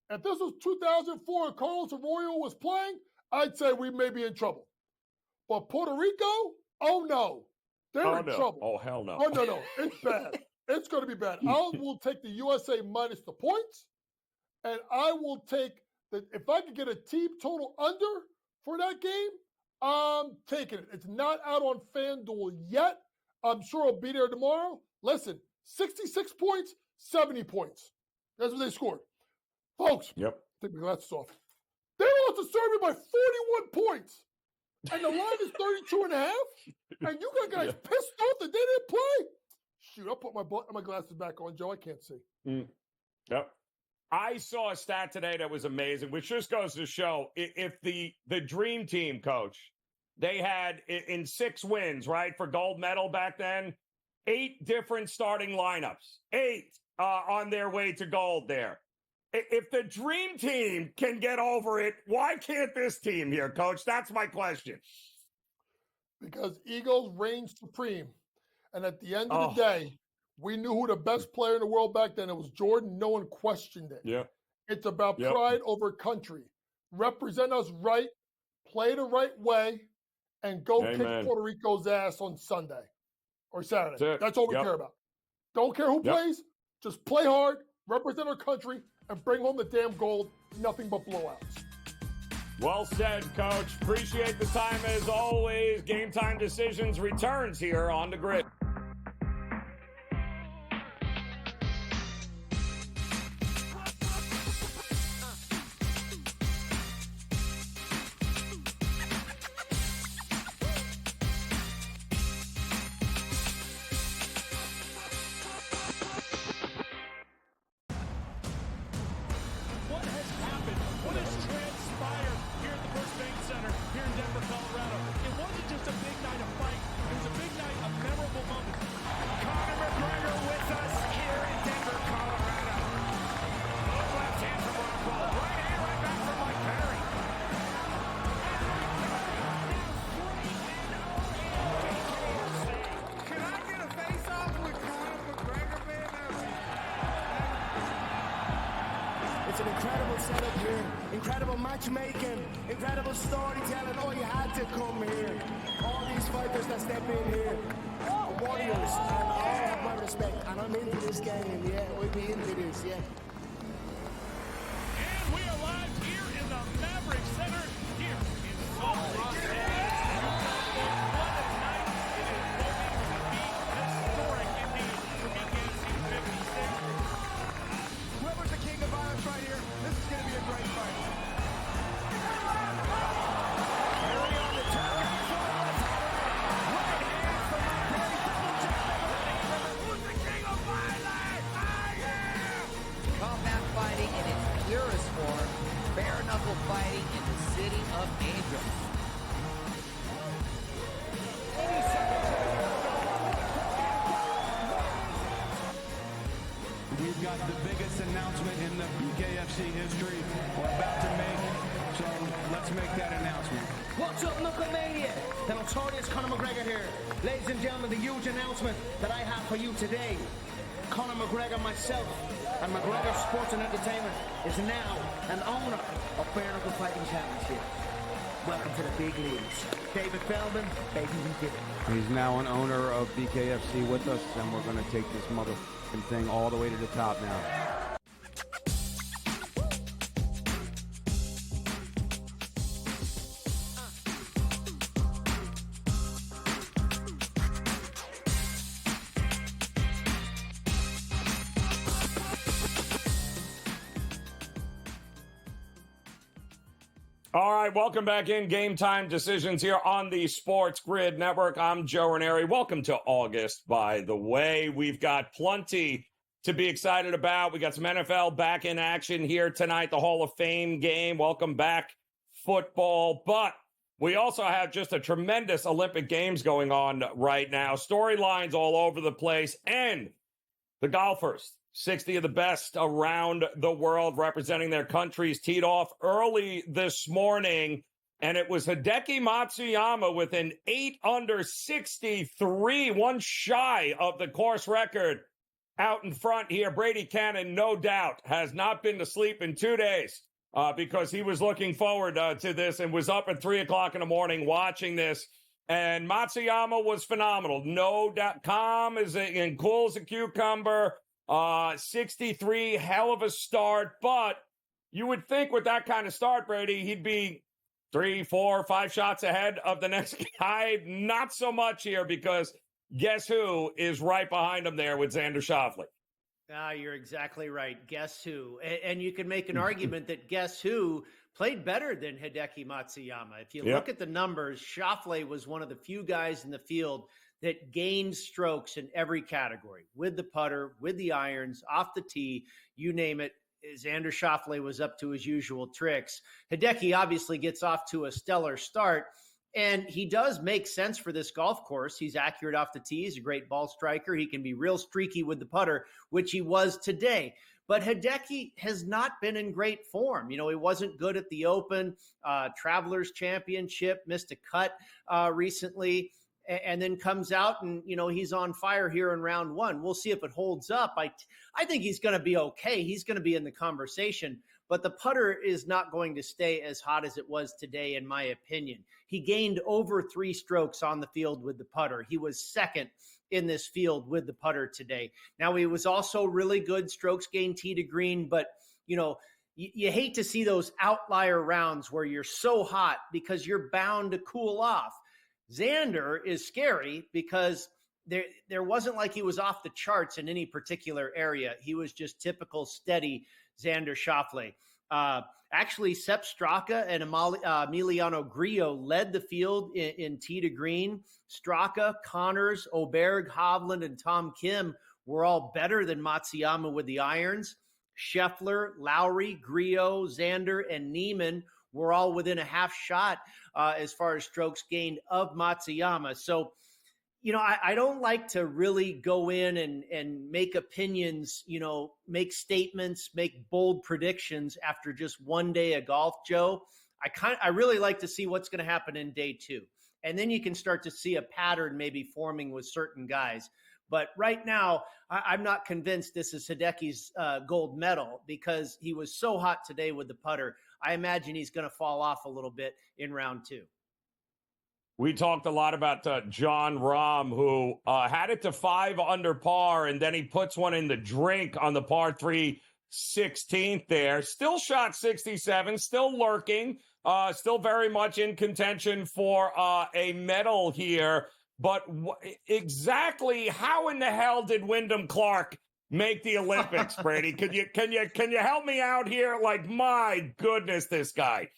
If this was 2004 and Carlos Arroyo was playing, I'd say we may be in trouble. But Puerto Rico, oh no. They're in trouble. Oh, hell no. Oh, no. It's bad. It's going to be bad. I will take the USA minus the points. And I will take if I could get a team total under for that game, I'm taking it. It's not out on FanDuel yet. I'm sure it'll be there tomorrow. Listen, 66 points, 70 points. That's what they scored. Folks, Yep. take my glasses off. They lost to Serbia by 41 points. And the line is 32 and a half? And you got guys pissed off that they didn't play? Shoot, I'll put my glasses back on, Joe. I can't see. Yep. I saw a stat today that was amazing, which just goes to show if the dream team, coach, they had in 6 wins, right, for gold medal back then, 8 different starting lineups, 8 on their way to gold there. If the dream team can get over it, why can't this team here, coach? That's my question. Because Eagles reigned supreme. And at the end of the day, we knew who the best player in the world back then. It was Jordan. No one questioned it. Yeah. It's about pride over country. Represent us right, play the right way, and go kick Puerto Rico's ass on Sunday or Saturday. That's all we care about. Don't care who plays. Just play hard, represent our country, and bring home the damn gold. Nothing but blowouts. Well said, Coach. Appreciate the time as always. Game Time Decisions returns here on the grid. What has happened? What has transpired here at the First Bank Center here in Denver, Colorado? It wasn't just a big night of fight. It was a big night of memorable moments. Conor McGregor with us here in Denver, Colorado. Look, left hand from Rockwell. Right hand right back from Mike Perry. Can I get a face-off with Conor McGregor, man? It's an incredible setup here, incredible matchmaking, incredible storytelling. Oh, you had to come here. All these fighters that step in here are warriors, and all have my respect. And I'm into this game, yeah. We'll be into this, yeah. And we are live here in the Maverick Center here in Salt Lake City. What a night. It is going to be historic indeed for BKC 56. Whoever's the king of violence right here, this is going to be a great fight. Perry on the top. Right hand from Perry. Double jab. Who's the king of violence? I am! Combat fighting in its purest form, bare knuckle fighting in the city of angels. We've got the biggest announcement in the BKFC history we're about to make, so let's make that announcement. What's up, Knucklemania? The notorious Conor McGregor here. Ladies and gentlemen, the huge announcement that I have for you today. Conor McGregor, myself, and McGregor Sports and Entertainment is now an owner of Bare Knuckle Fighting Championship. Welcome to the big leagues. David Feldman, baby, we did it. He's now an owner of BKFC with us, and we're going to take this motherfucking thing all the way to the top now. All right, welcome back in. Game Time Decisions here on the SportsGrid Network. I'm Joe Raineri. Welcome to August, by the way. We've got plenty to be excited about. We got some NFL back in action here tonight, the Hall of Fame game. Welcome back, football. But we also have just a tremendous Olympic Games going on right now. Storylines all over the place. And the golfers, 60 of the best around the world representing their countries, teed off early this morning. And it was Hideki Matsuyama with an 8 under 63, one shy of the course record out in front here. Brady Cannon, no doubt, has not been to sleep in 2 days because he was looking forward to this and was up at 3 o'clock in the morning watching this. And Matsuyama was phenomenal. No doubt, calm and cool as a cucumber. 63, hell of a start. But you would think with that kind of start, Brady, he'd be 3, 4, 5 shots ahead of the next guy. Not so much here because guess who is right behind him there with Xander Schauffele? You're exactly right. Guess who? And you can make an argument that guess who played better than Hideki Matsuyama. If you look at the numbers, Schauffele was one of the few guys in the field that gained strokes in every category, with the putter, with the irons, off the tee, you name it. Xander Schauffele was up to his usual tricks. Hideki obviously gets off to a stellar start, and he does make sense for this golf course. He's accurate off the tee. He's a great ball striker. He can be real streaky with the putter, which he was today. But Hideki has not been in great form. You know, he wasn't good at the Open, Travelers Championship, missed a cut recently, and then comes out and, you know, he's on fire here in round one. We'll see if it holds up. I think he's going to be okay. He's going to be in the conversation, but the putter is not going to stay as hot as it was today, in my opinion. He gained over 3 strokes on the field with the putter. He was second in this field with the putter today. Now, he was also really good strokes gained tee to green, but, you know, you hate to see those outlier rounds where you're so hot because you're bound to cool off. Xander is scary because there wasn't like he was off the charts in any particular area. He was just typical steady Xander Schauffele. Actually, Sepp Straka and Emiliano Grillo led the field in tee to green. Straka, Connors, Oberg, Hovland, and Tom Kim were all better than Matsuyama with the irons. Scheffler, Lowry, Grillo, Xander, and Neiman were all within a half shot as far as strokes gained of Matsuyama. So, you know, I don't like to really go in and make opinions, you know, make statements, make bold predictions after just one day of golf, Joe. I really like to see what's going to happen in day 2. And then you can start to see a pattern maybe forming with certain guys. But right now, I'm not convinced this is Hideki's gold medal because he was so hot today with the putter. I imagine he's going to fall off a little bit in round 2. We talked a lot about Jon Rahm, who had it to 5 under par, and then he puts one in the drink on the par 3 16th there. Still shot 67, still lurking, still very much in contention for a medal here. But exactly how in the hell did Wyndham Clark make the Olympics, Brady? Can you help me out here? Like, my goodness, this guy.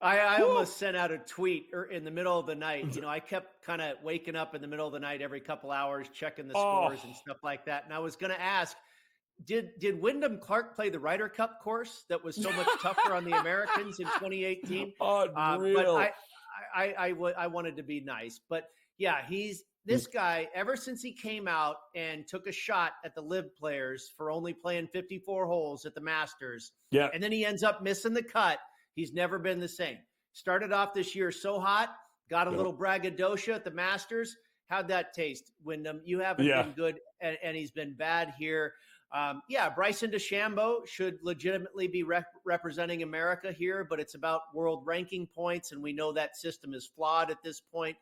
I almost sent out a tweet in the middle of the night. You know, I kept kind of waking up in the middle of the night every couple hours, checking the scores and stuff like that. And I was going to ask, did Wyndham Clark play the Ryder Cup course that was so much tougher on the Americans in 2018? Unreal. But I wanted to be nice. But yeah, this guy, ever since he came out and took a shot at the LIV players for only playing 54 holes at the Masters, and then he ends up missing the cut. He's never been the same. Started off this year so hot, got a little braggadocio at the Masters. How'd that taste, Wyndham? You haven't been good, and he's been bad here. Bryson DeChambeau should legitimately be representing America here, but it's about world ranking points, and we know that system is flawed at this point.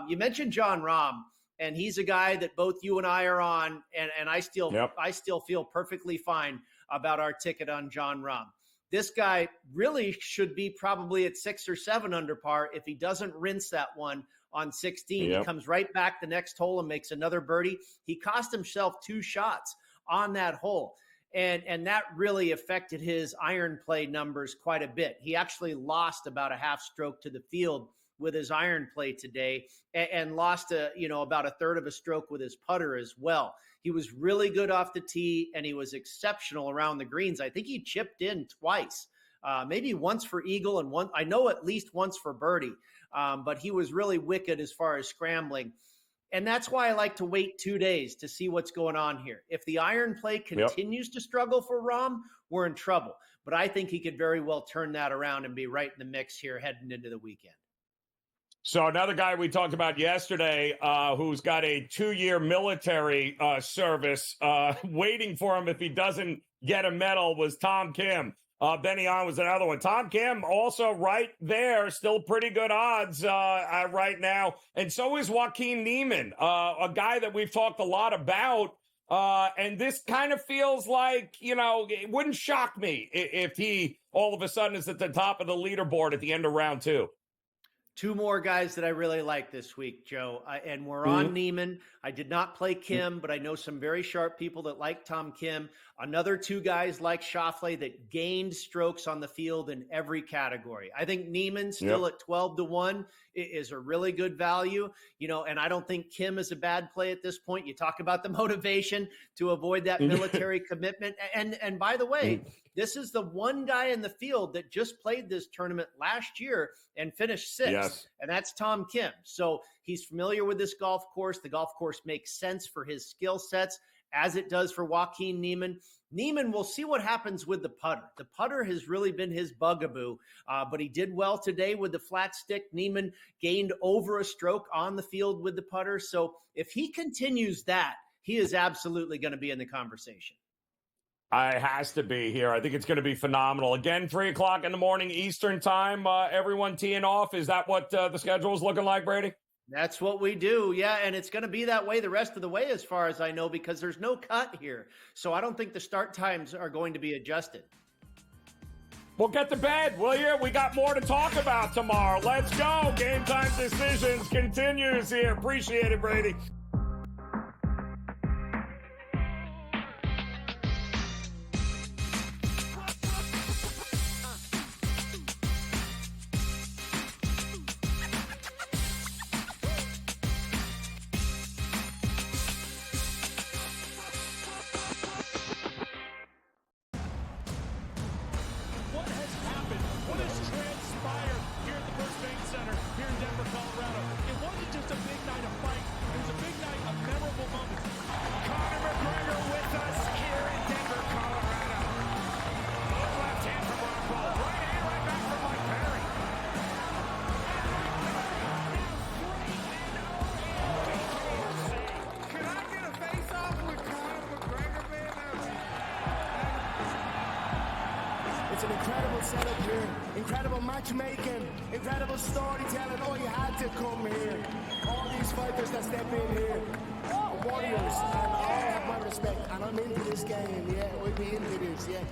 You mentioned Jon Rahm, and he's a guy that both you and I are on, and I still feel perfectly fine about our ticket on Jon Rahm. This guy really should be probably at 6 or 7 under par. If he doesn't rinse that one on 16, he comes right back the next hole and makes another birdie. He cost himself 2 shots on that hole. And that really affected his iron play numbers quite a bit. He actually lost about a half stroke to the field with his iron play today and lost about a third of a stroke with his putter as well. He was really good off the tee, and he was exceptional around the greens. I think he chipped in twice, maybe once for eagle and I know at least once for birdie, but he was really wicked as far as scrambling. And that's why I like to wait 2 days to see what's going on here. If the iron play continues to struggle for Rahm, we're in trouble. But I think he could very well turn that around and be right in the mix here heading into the weekend. So another guy we talked about yesterday who's got a 2-year military service waiting for him if he doesn't get a medal was Tom Kim. Benny On was another one. Tom Kim also right there, still pretty good odds right now. And so is Joaquin Niemann, a guy that we've talked a lot about. And this kind of feels like, it wouldn't shock me if he all of a sudden is at the top of the leaderboard at the end of round 2. Two more guys that I really like this week, Joe. And we're on Neiman. I did not play Kim, but I know some very sharp people that like Tom Kim. Another two guys like Schauffele that gained strokes on the field in every category. I think Neiman still at 12-1 is a really good value, and I don't think Kim is a bad play at this point. You talk about the motivation to avoid that military commitment. And by the way, this is the one guy in the field that just played this tournament last year and finished sixth, and that's Tom Kim. So he's familiar with this golf course. The golf course makes sense for his skill sets, as it does for Joaquin Neiman. Neiman, we'll see what happens with the putter. The putter has really been his bugaboo, but he did well today with the flat stick. Neiman gained over a stroke on the field with the putter. So if he continues that, he is absolutely going to be in the conversation. It has to be here. I think it's going to be phenomenal. Again, 3 o'clock in the morning Eastern time, everyone teeing off. Is that what the schedule is looking like, Brady? That's what we do, yeah, and it's going to be that way the rest of the way as far as I know, because there's no cut here. So I don't think the start times are going to be adjusted. Well, get to bed, will you? We got more to talk about tomorrow. Let's go. Game Time Decisions continues here. Appreciate it, Brady. It's an incredible setup here, incredible matchmaking, incredible storytelling. Oh, you had to come here. All these fighters that step in here are warriors, and all have my respect. And I'm into this game, yeah. We'll be into this, yeah. And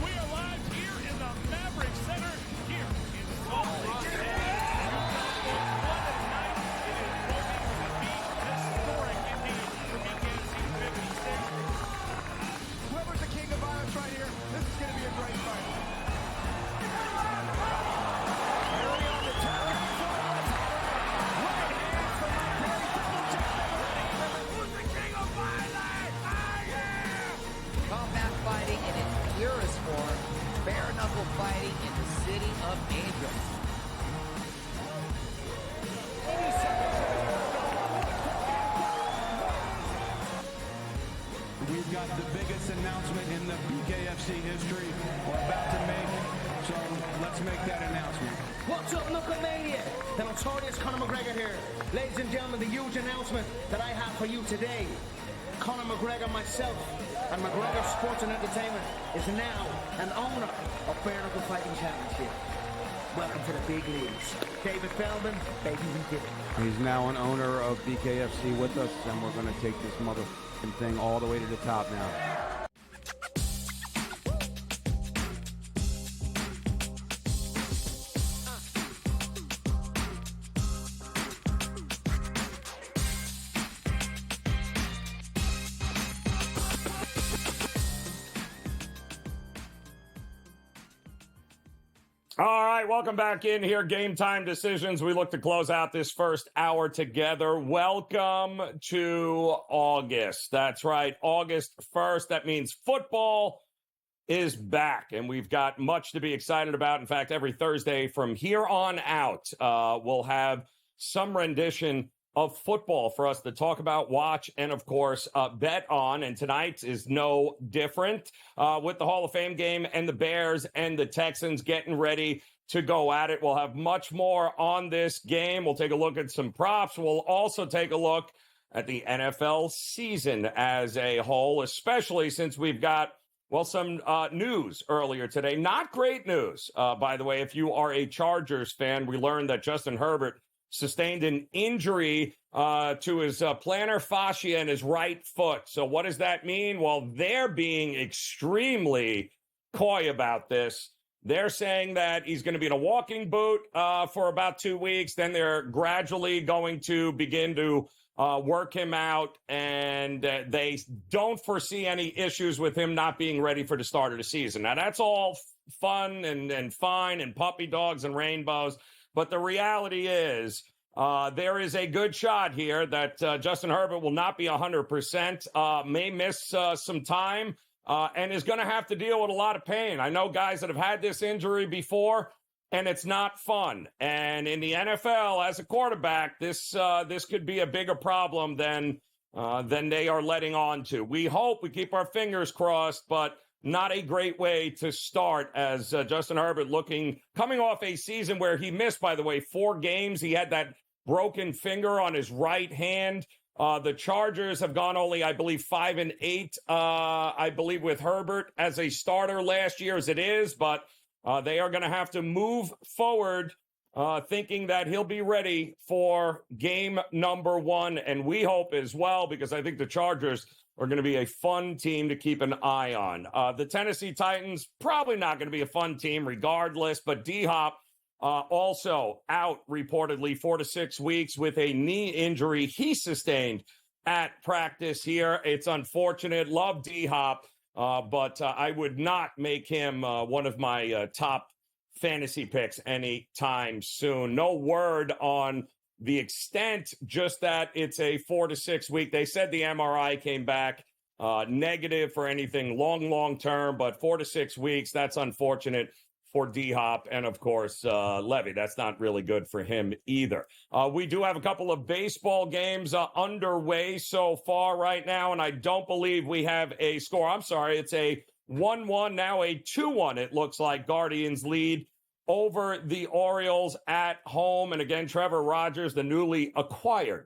we are live here in the Maverick Center here in Salt Lake City. What a night it is proving to be historic indeed for BKFC 56. Whoever's the king of violence right here, this is going to be a great fight. Combat fighting in its purest form, bare knuckle fighting in the city of angels. We've got the biggest announcement in the BKFC history we're about to make, so let's make that announcement. What's up, Knucklemania? The notorious Conor McGregor here. Ladies and gentlemen, the huge announcement that I have for you today. Conor McGregor, myself, and McGregor Sports and Entertainment is now an owner of Bare Knuckle Fighting Championship. Welcome to the big leagues. David Feldman, baby, we did it. He's now an owner of BKFC with us, and we're going to take this motherfucking thing all the way to the top now. All right, welcome back in here. Game Time Decisions. We look to close out this first hour together. Welcome to August. That's right, August 1st. That means football is back, and we've got much to be excited about. In fact, every Thursday from here on out, we'll have some rendition of football for us to talk about, watch, and, of course, bet on. And tonight is no different with the Hall of Fame game and the Bears and the Texans getting ready to go at it. We'll have much more on this game. We'll take a look at some props. We'll also take a look at the NFL season as a whole, especially since we've got, well, some news earlier today. Not great news, by the way. If you are a Chargers fan, we learned that Justin Herbert sustained an injury to his plantar fascia in his right foot. So what does that mean? Well, they're being extremely coy about this. They're saying that he's going to be in a walking boot for about 2 weeks. Then they're gradually going to begin to work him out, and they don't foresee any issues with him not being ready for the start of the season. Now, that's all fun and fine and puppy dogs and rainbows, but the reality is there is a good shot here that Justin Herbert will not be 100%, may miss some time, and is going to have to deal with a lot of pain. I know guys that have had this injury before, and it's not fun. And in the NFL, as a quarterback, this could be a bigger problem than they are letting on to. We hope, we keep our fingers crossed, but not a great way to start as Justin Herbert coming off a season where he missed, by the way, 4 games. He had that broken finger on his right hand. The Chargers have gone only, I believe, 5-8, I believe, with Herbert as a starter last year as it is, but they are going to have to move forward thinking that he'll be ready for game number 1. And we hope as well, because I think the Chargers are going to be a fun team to keep an eye on. The Tennessee Titans, probably not going to be a fun team regardless, but D-Hop also out reportedly 4 to 6 weeks with a knee injury he sustained at practice here. It's unfortunate. Love D-Hop. But I would not make him one of my top fantasy picks anytime soon. No word on the extent, just that it's a 4 to 6 week. They said the MRI came back negative for anything long term, but 4 to 6 weeks, that's unfortunate for D-Hop, and of course, Levy. That's not really good for him either. We do have a couple of baseball games underway so far right now, and I don't believe we have a score. I'm sorry, it's a 1-1, now a 2-1. It looks like Guardians lead over the Orioles at home. And again, Trevor Rogers, the newly acquired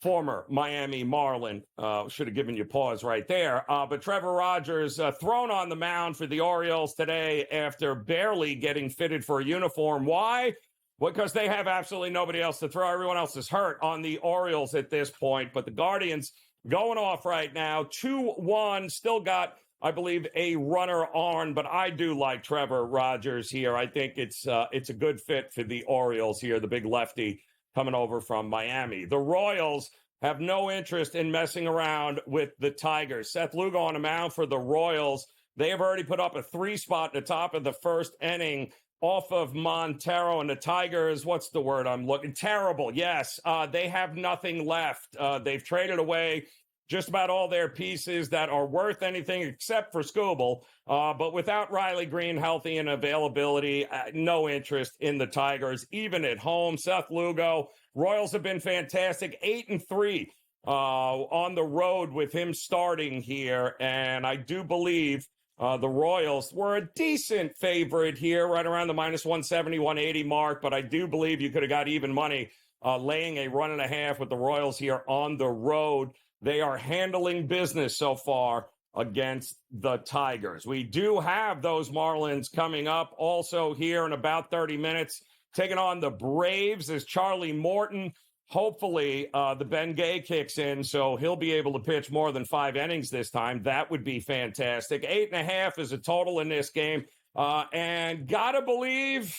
former Miami Marlin, should have given you pause right there. But Trevor Rogers thrown on the mound for the Orioles today after barely getting fitted for a uniform. Why? Because they have absolutely nobody else to throw. Everyone else is hurt on the Orioles at this point. But the Guardians going off right now, 2-1, still got, I believe, a runner on. But I do like Trevor Rogers here. I think it's a good fit for the Orioles here, the big lefty coming over from Miami. The Royals have no interest in messing around with the Tigers. Seth Lugo on the mound for the Royals. They have already put up a 3 spot at the top of the first inning off of Montero, and the Tigers, what's the word I'm looking? Terrible, yes. They have nothing left. They've traded away just about all their pieces that are worth anything except for Skubal. But without Riley Green healthy and availability, no interest in the Tigers, even at home. Seth Lugo, Royals have been fantastic, 8-3 on the road with him starting here. And I do believe the Royals were a decent favorite here, right around the minus 170, 180 mark. But I do believe you could have got even money laying a 1.5 with the Royals here on the road. They are handling business so far against the Tigers. We do have those Marlins coming up also here in about 30 minutes, taking on the Braves as Charlie Morton. Hopefully the Ben Gay kicks in, so he'll be able to pitch more than 5 innings this time. That would be fantastic. 8.5 is a total in this game. And gotta believe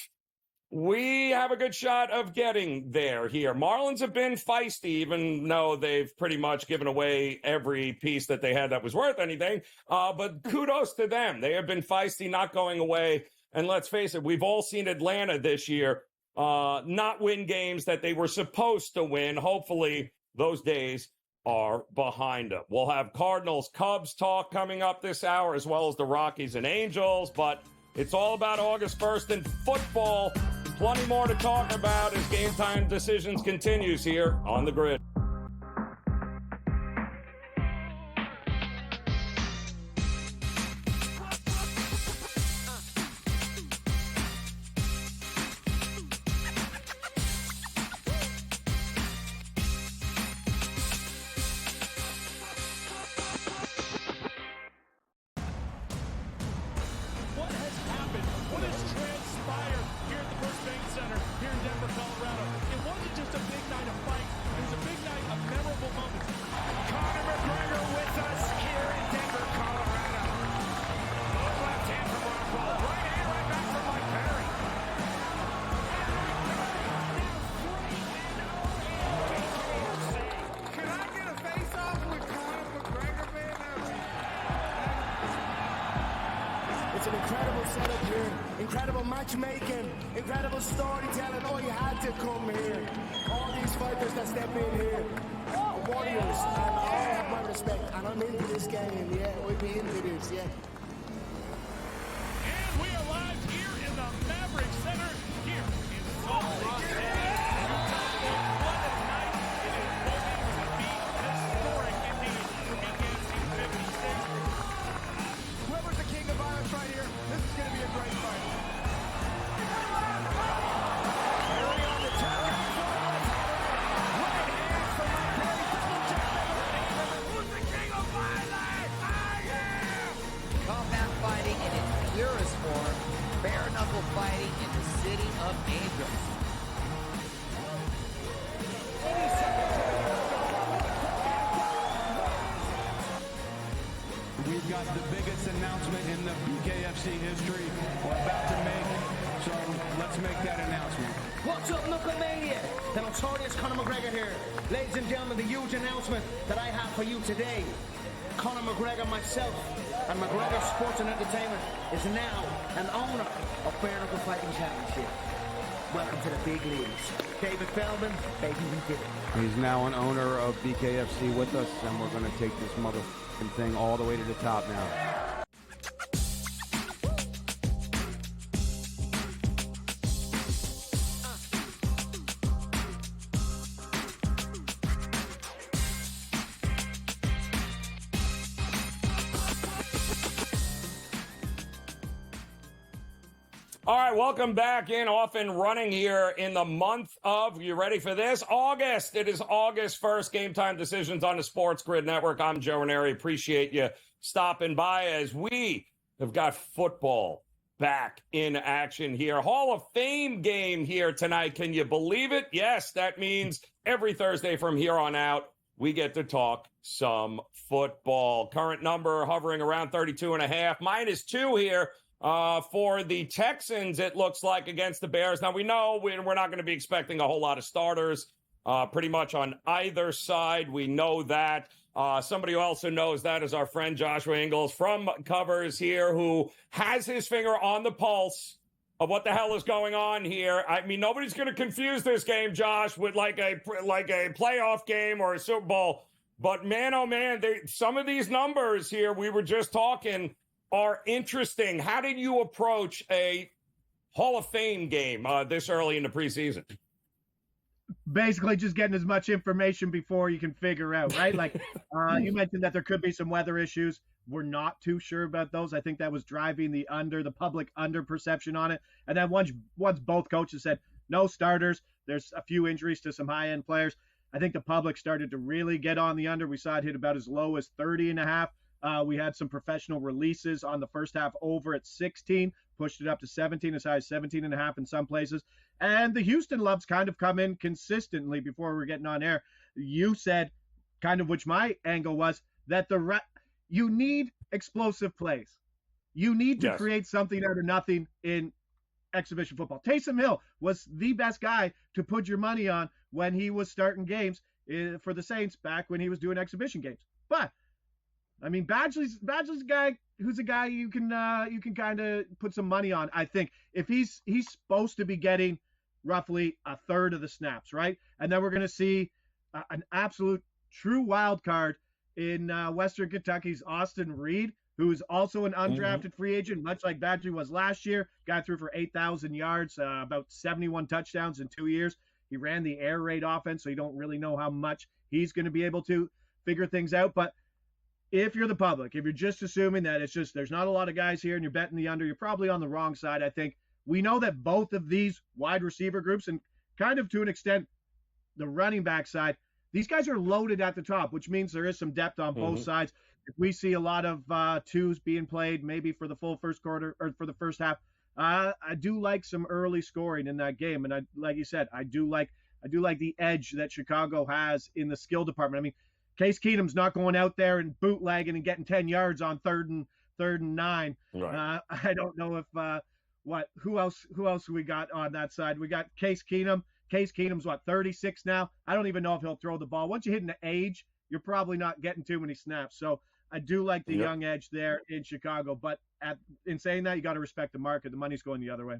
we have a good shot of getting there here. Marlins have been feisty, even though they've pretty much given away every piece that they had that was worth anything. But kudos to them. They have been feisty, not going away. And let's face it, we've all seen Atlanta this year not win games that they were supposed to win. Hopefully those days are behind them. We'll have Cardinals-Cubs talk coming up this hour, as well as the Rockies and Angels. But it's all about August 1st in football. Plenty more to talk about as Game Time Decisions continues here on the Grid. What has happened? What has transpired here at the First Bank Center here in Denver, Colorado? It wasn't just a big night of fights. It was a big night It's an incredible setup here, incredible matchmaking, incredible storytelling. Oh, you had to come here. All these fighters that step in here are warriors, and all have my respect. And I'm into this game, yeah. We'll be into this, yeah. And we are live here in the Maverick Center here in Salt Lake City. What a night it is going to be. Historic indeed for BKFC 56. Whoever's the king of violence right here, this is going to be a great fight. Early on the top, right hand from my boy, double jab. Who's the king of violence? I am! Combat fighting in its purest form, bare knuckle fighting in the city of angels. We've got the biggest announcement in the BKFC history we're about to make, so let's make that announcement. What's up, Knucklemania? The notorious Conor McGregor here. Ladies and gentlemen, the huge announcement that I have for you today. Conor McGregor, myself, and McGregor Sports and Entertainment is now an owner of Bare Knuckle Fighting Championship. Welcome to the big leagues. David Feldman, baby, we did it. He's now an owner of BKFC with us, and we're going to take this motherfucking thing all the way to the top now. All right, welcome back in, off and running here in the month of, you ready for this? August. It is August 1st, Game Time Decisions on the SportsGrid Network. I'm Joe Raineri. Appreciate you stopping by as we have got football back in action here. Hall of Fame game here tonight. Can you believe it? Yes, that means every Thursday from here on out, we get to talk some football. Current number hovering around 32.5, -2 here. For the Texans, it looks like, against the Bears. Now, we know we're not going to be expecting a whole lot of starters pretty much on either side. We know that. Somebody who also knows that is our friend Joshua Ingles from Covers here, who has his finger on the pulse of what the hell is going on here. I mean, nobody's going to confuse this game, Josh, with like a playoff game or a Super Bowl. But, man, oh, man, some of these numbers here, we were just talking, are interesting. How did you approach a Hall of Fame game this early in the preseason? Basically just getting as much information before you can figure out, right? Like you mentioned that there could be some weather issues. We're not too sure about those. I think that was driving the public under perception on it. And then once both coaches said no starters, there's a few injuries to some high-end players, I think the public started to really get on the under. We saw it hit about as low as 30.5. We had some professional releases on the first half over at 16, pushed it up to 17, as high as 17.5 in some places. And the Houston loves kind of come in consistently before we're getting on air. You said kind of, which my angle was, that you need explosive plays. You need to create something out of nothing in exhibition football. Taysom Hill was the best guy to put your money on when he was starting games for the Saints back when he was doing exhibition games. But I mean, Badgley's a guy who's a guy you can kind of put some money on. I think if he's supposed to be getting roughly a third of the snaps, right? And then we're going to see an absolute true wild card in Western Kentucky's Austin Reed, who is also an undrafted free agent, much like Badgley was last year. Got through for 8,000 yards, about 71 touchdowns in 2 years. He ran the air raid offense, so you don't really know how much he's going to be able to figure things out. But if you're the public, if you're just assuming that it's just there's not a lot of guys here and you're betting the under, you're probably on the wrong side. I think we know that both of these wide receiver groups, and kind of to an extent the running back side, these guys are loaded at the top, which means there is some depth on both sides. If we see a lot of twos being played, maybe for the full first quarter or for the first half, I do like some early scoring in that game. And like you said, I do like the edge that Chicago has in the skill department. I mean, Case Keenum's not going out there and bootlegging and getting 10 yards on third and 9. Right. I don't know if who else we got on that side. We got Case Keenum. Case Keenum's 36 now. I don't even know if he'll throw the ball. Once you hit an age, you're probably not getting too many snaps. So I do like the young edge there in Chicago, but in saying that, you got to respect the market. The money's going the other way.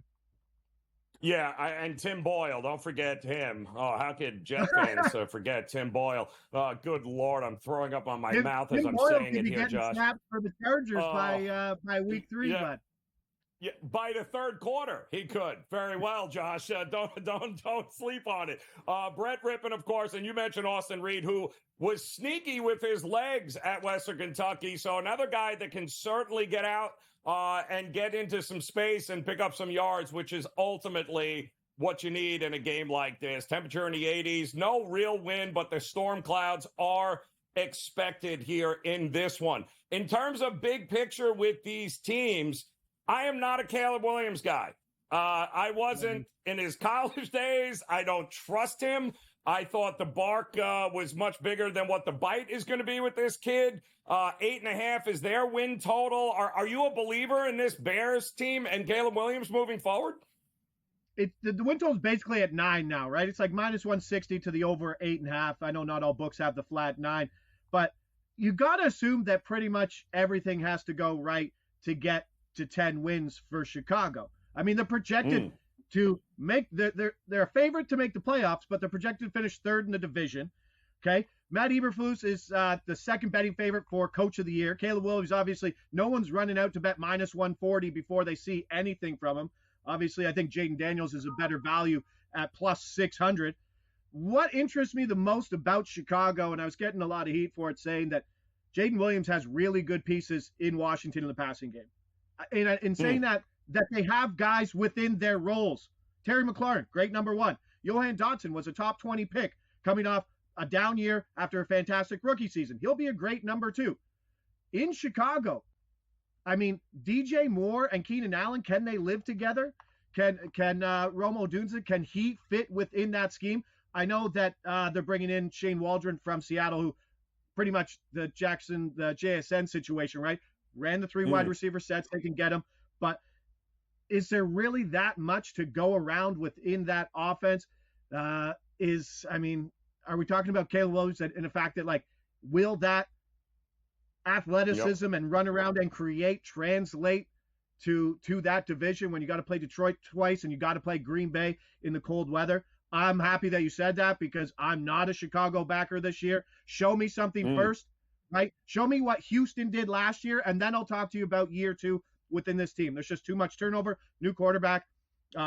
Yeah, and Tim Boyle, don't forget him. Oh, how could Jet fans forget Tim Boyle? Good Lord, I'm throwing up on my mouth as Tim I'm Boyle saying could it be here, getting Josh. snapped for the Chargers by week 3, but. Yeah, by the third quarter, he could very well, Josh. Don't sleep on it. Brett Rippon, of course, and you mentioned Austin Reed, who was sneaky with his legs at Western Kentucky. So another guy that can certainly get out and get into some space and pick up some yards, which is ultimately what you need in a game like this. Temperature in the 80s, no real wind, but the storm clouds are expected here in this one. In terms of big picture with these teams, I am not a Caleb Williams guy. I wasn't in his college days. I don't trust him. I thought the bark was much bigger than what the bite is going to be with this kid. 8.5 is their win total. Are you a believer in this Bears team and Caleb Williams moving forward? The win total is basically at 9 now, right? It's like -160 to the over 8.5. I know not all books have the flat 9, but you got to assume that pretty much everything has to go right to get to 10 wins for Chicago. I mean, they're projected to make they're a favorite to make the playoffs, but they're projected to finish 3rd in the division. Okay, Matt Eberflus is the second betting favorite for Coach of the Year. Caleb Williams, obviously, no one's running out to bet -140 before they see anything from him. Obviously, I think Jaden Daniels is a better value at +600. What interests me the most about Chicago, and I was getting a lot of heat for it, saying that Jaden Williams has really good pieces in Washington in the passing game. In saying that they have guys within their roles. Terry McLaurin, great number 1. Johan Dotson was a top 20 pick coming off a down year after a fantastic rookie season. He'll be a great number 2. In Chicago, I mean, DJ Moore and Keenan Allen, can they live together? Can Rome Odunze, can he fit within that scheme? I know that they're bringing in Shane Waldron from Seattle, who pretty much the JSN situation, right? Ran the 3 wide receiver sets. They can get him. But is there really that much to go around within that offense? Are we talking about Caleb Williams and the fact that, like, will that athleticism and run around and create translate to that division when you got to play Detroit twice and you got to play Green Bay in the cold weather? I'm happy that you said that because I'm not a Chicago backer this year. Show me something first. Right? Show me what Houston did last year, and then I'll talk to you about year 2 within this team. There's just too much turnover, new quarterback,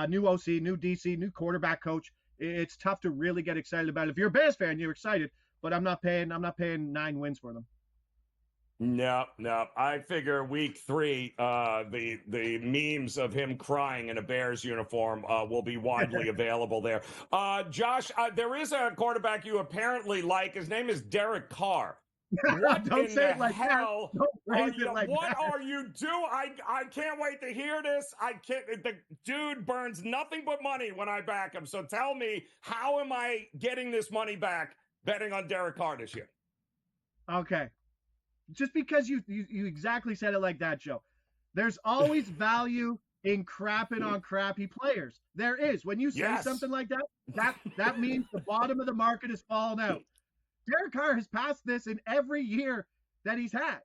new OC, new DC, new quarterback coach. It's tough to really get excited about it. If you're a Bears fan, you're excited, but I'm not paying 9 wins for them. No. I figure week 3, the memes of him crying in a Bears uniform will be widely available there. Josh, there is a quarterback you apparently like. His name is Derek Carr. What Don't say it like hell that. Don't phrase it like what that. are you doing? I can't wait to hear this. I can't. The dude burns nothing but money when I back him. So tell me, how am I getting this money back betting on Derek Carr this year? Okay. Just because you exactly said it like that, Joe. There's always value in crapping on crappy players. There is. When you say something like that means the bottom of the market is falling out. Derek Carr has passed this in every year that he's had,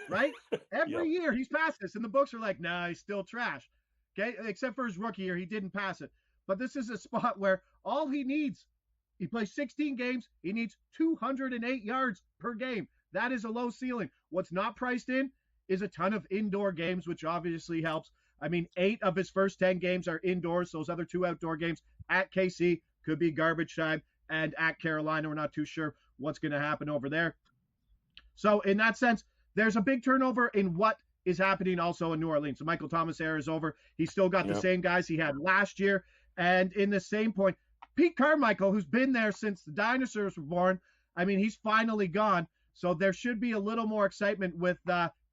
right? Every year he's passed this, and the books are like, nah, he's still trash. Okay, except for his rookie year, he didn't pass it. But this is a spot where all he needs, he plays 16 games, he needs 208 yards per game. That is a low ceiling. What's not priced in is a ton of indoor games, which obviously helps. I mean, 8 of his first 10 games are indoors. Those other 2 outdoor games at KC could be garbage time, and at Carolina, we're not too sure what's going to happen over there. So in that sense, there's a big turnover in what is happening also in New Orleans. So Michael Thomas era is over. He's still got the same guys he had last year. And in the same point, Pete Carmichael, who's been there since the dinosaurs were born, I mean, he's finally gone. So there should be a little more excitement with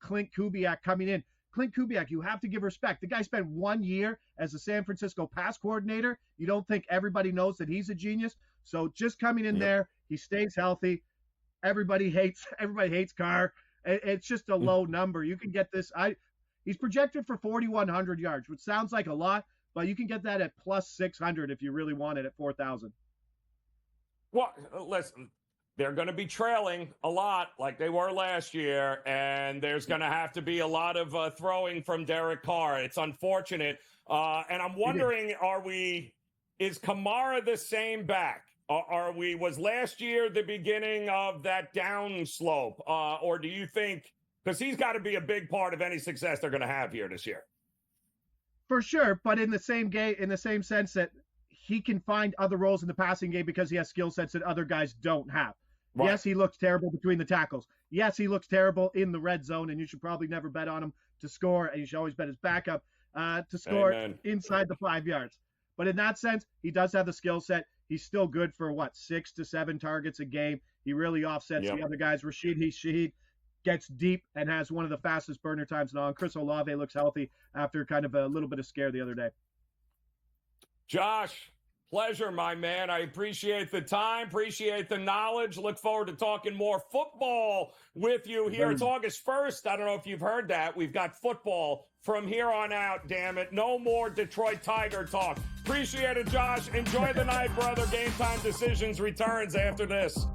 Clint Kubiak coming in. Clint Kubiak, you have to give respect. The guy spent 1 year as a San Francisco pass coordinator. You don't think everybody knows that he's a genius? So just coming in there, he stays healthy. Everybody hates Carr. It's just a low number. You can get this. He's projected for 4,100 yards, which sounds like a lot, but you can get that at plus 600 if you really want it at 4,000. Well, listen, they're going to be trailing a lot like they were last year, and there's going to have to be a lot of throwing from Derek Carr. It's unfortunate. And I'm wondering, is Kamara the same back? Was last year the beginning of that down slope? Or do you think, because he's got to be a big part of any success they're going to have here this year? For sure, but in the same sense that he can find other roles in the passing game because he has skill sets that other guys don't have. Right. Yes, he looks terrible between the tackles. Yes, he looks terrible in the red zone, and you should probably never bet on him to score, and you should always bet his backup to score inside the 5 yards. But in that sense, he does have the skill set. He's still good for, 6 to 7 targets a game. He really offsets the other guys. Rashid Shaheed gets deep and has one of the fastest burner times now. And Chris Olave looks healthy after kind of a little bit of scare the other day. Josh, pleasure, my man. I appreciate the time, appreciate the knowledge. Look forward to talking more football with you here. It's August 1st. I don't know if you've heard that. We've got football from here on out, damn it. No more Detroit Tiger talk. Appreciate it, Josh. Enjoy the night, brother. Game Time Decisions returns after this.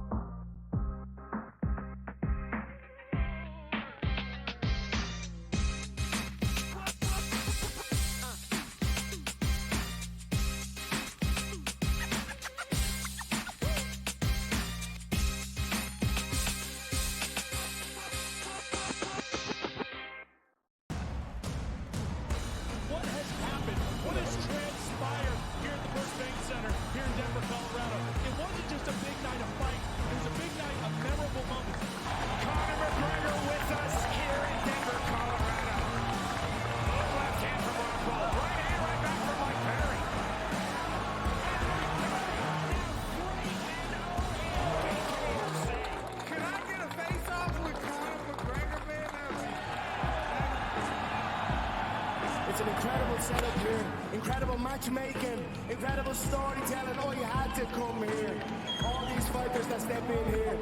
It's an incredible setup here, incredible matchmaking, incredible storytelling. Oh, you had to come here. All these fighters that step in here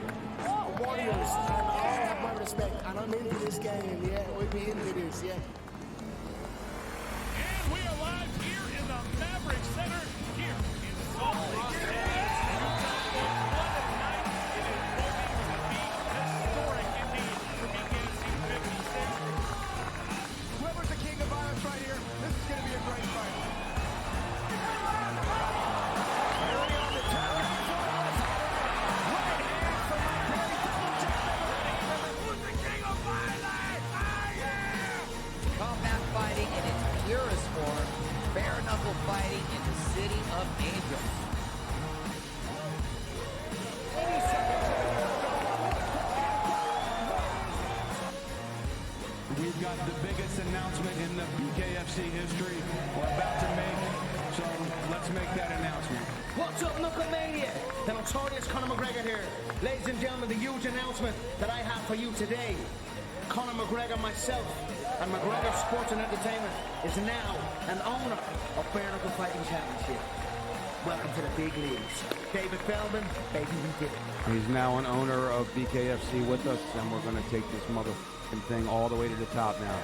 are warriors, and all have my respect. And I'm into this game, yeah. We'll be into this, yeah. And we are live here in the Maverick Center here in Salt Lake City. What a night it is proving to be historic indeed for BKC 56. Whoever's the king of violence right here, this is going to be a great fight. Combat fighting in its purest form, bare knuckle fighting in the city of angels. We've got the biggest announcement in the BKFC history we're about to make, so let's make that announcement. What's up, Knucklemania? The notorious Conor McGregor here. Ladies and gentlemen, the huge announcement that I have for you today. Conor McGregor, myself, and McGregor Sports and Entertainment is now an owner of Bare Knuckle Fighting Championship. Welcome to the big leagues. David Feldman, baby, we did it. He's now an owner of BKFC with us, and we're going to take this motherfucking thing all the way to the top now.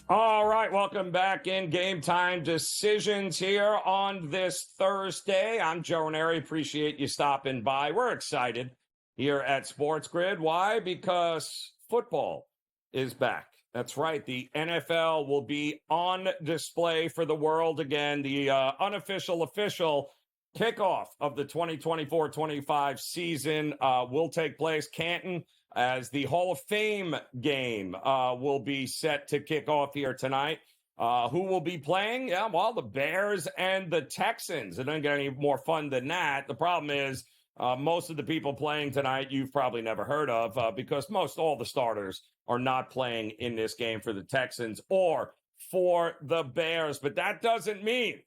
All right, welcome back in Game Time Decisions here on this Thursday. I'm Joe Raineri. Appreciate you stopping by. We're excited here at SportsGrid. Why? Because football is back. That's right. The NFL will be on display for the world again. The unofficial, official kickoff of the 2024-25 season will take place. Canton, as the Hall of Fame game will be set to kick off here tonight. Who will be playing? Yeah, well, the Bears and the Texans. It doesn't get any more fun than that. The problem is most of the people playing tonight you've probably never heard of because all the starters are not playing in this game for the Texans or for the Bears. But that doesn't mean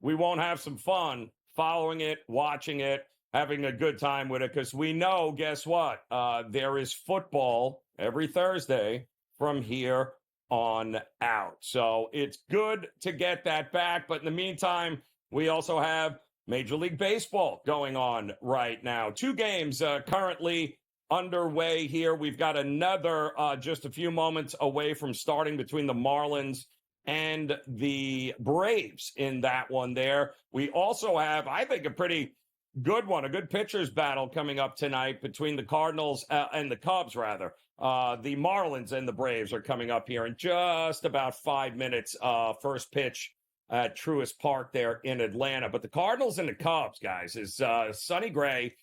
we won't have some fun following it, watching it, having a good time with it, because we know, guess what? There is football every Thursday from here on out. So it's good to get that back. But in the meantime, we also have Major League Baseball going on right now. 2 games currently underway here. We've got another just a few moments away from starting between the Marlins and the Braves in that one there. We also have, I think, a pretty good one, a good pitcher's battle coming up tonight between the Cardinals and the Cubs, rather. The Marlins and the Braves are coming up here in just about 5 minutes. First pitch at Truist Park there in Atlanta. But the Cardinals and the Cubs, guys, is Sonny Gray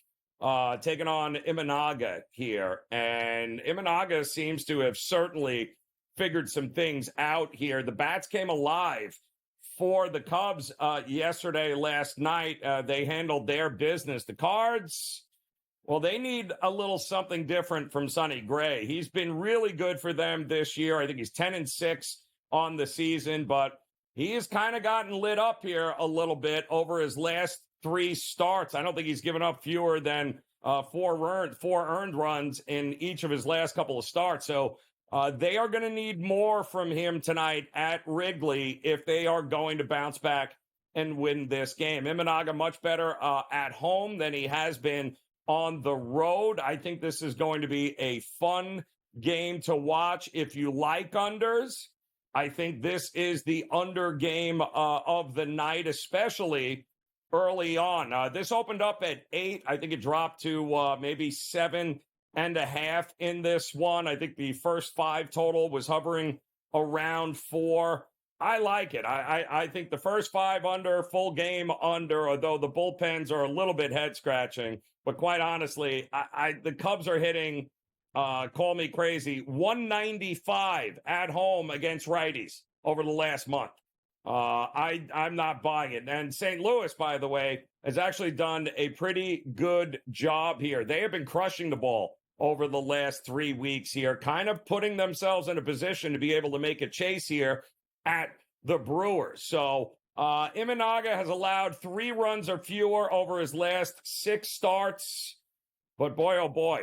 taking on Imanaga here. And Imanaga seems to have certainly figured some things out here. The bats came alive for the Cubs yesterday, last night. They handled their business. The Cards, well, they need a little something different from Sonny Gray. He's been really good for them this year. I think he's 10-6 on the season, but he has kind of gotten lit up here a little bit over his last 3 starts. I don't think he's given up fewer than 4 earned runs in each of his last couple of starts. So they are going to need more from him tonight at Wrigley if they are going to bounce back and win this game. Imanaga much better at home than he has been on the road. I think this is going to be a fun game to watch. If you like unders, I think this is the under game of the night, especially early on. This opened up at 8. I think it dropped to maybe 7.5 in this one. I think the first 5 total was hovering around 4. I like it. I think the first 5 under, full game under, although the bullpens are a little bit head scratching. But quite honestly, the Cubs are hitting, call me crazy, 195 at home against righties over the last month. I'm not buying it. And St. Louis, by the way, has actually done a pretty good job here. They have been crushing the ball over the last 3 weeks here, kind of putting themselves in a position to be able to make a chase here at the Brewers. So Imanaga has allowed 3 runs or fewer over his last 6 starts. But boy, oh boy,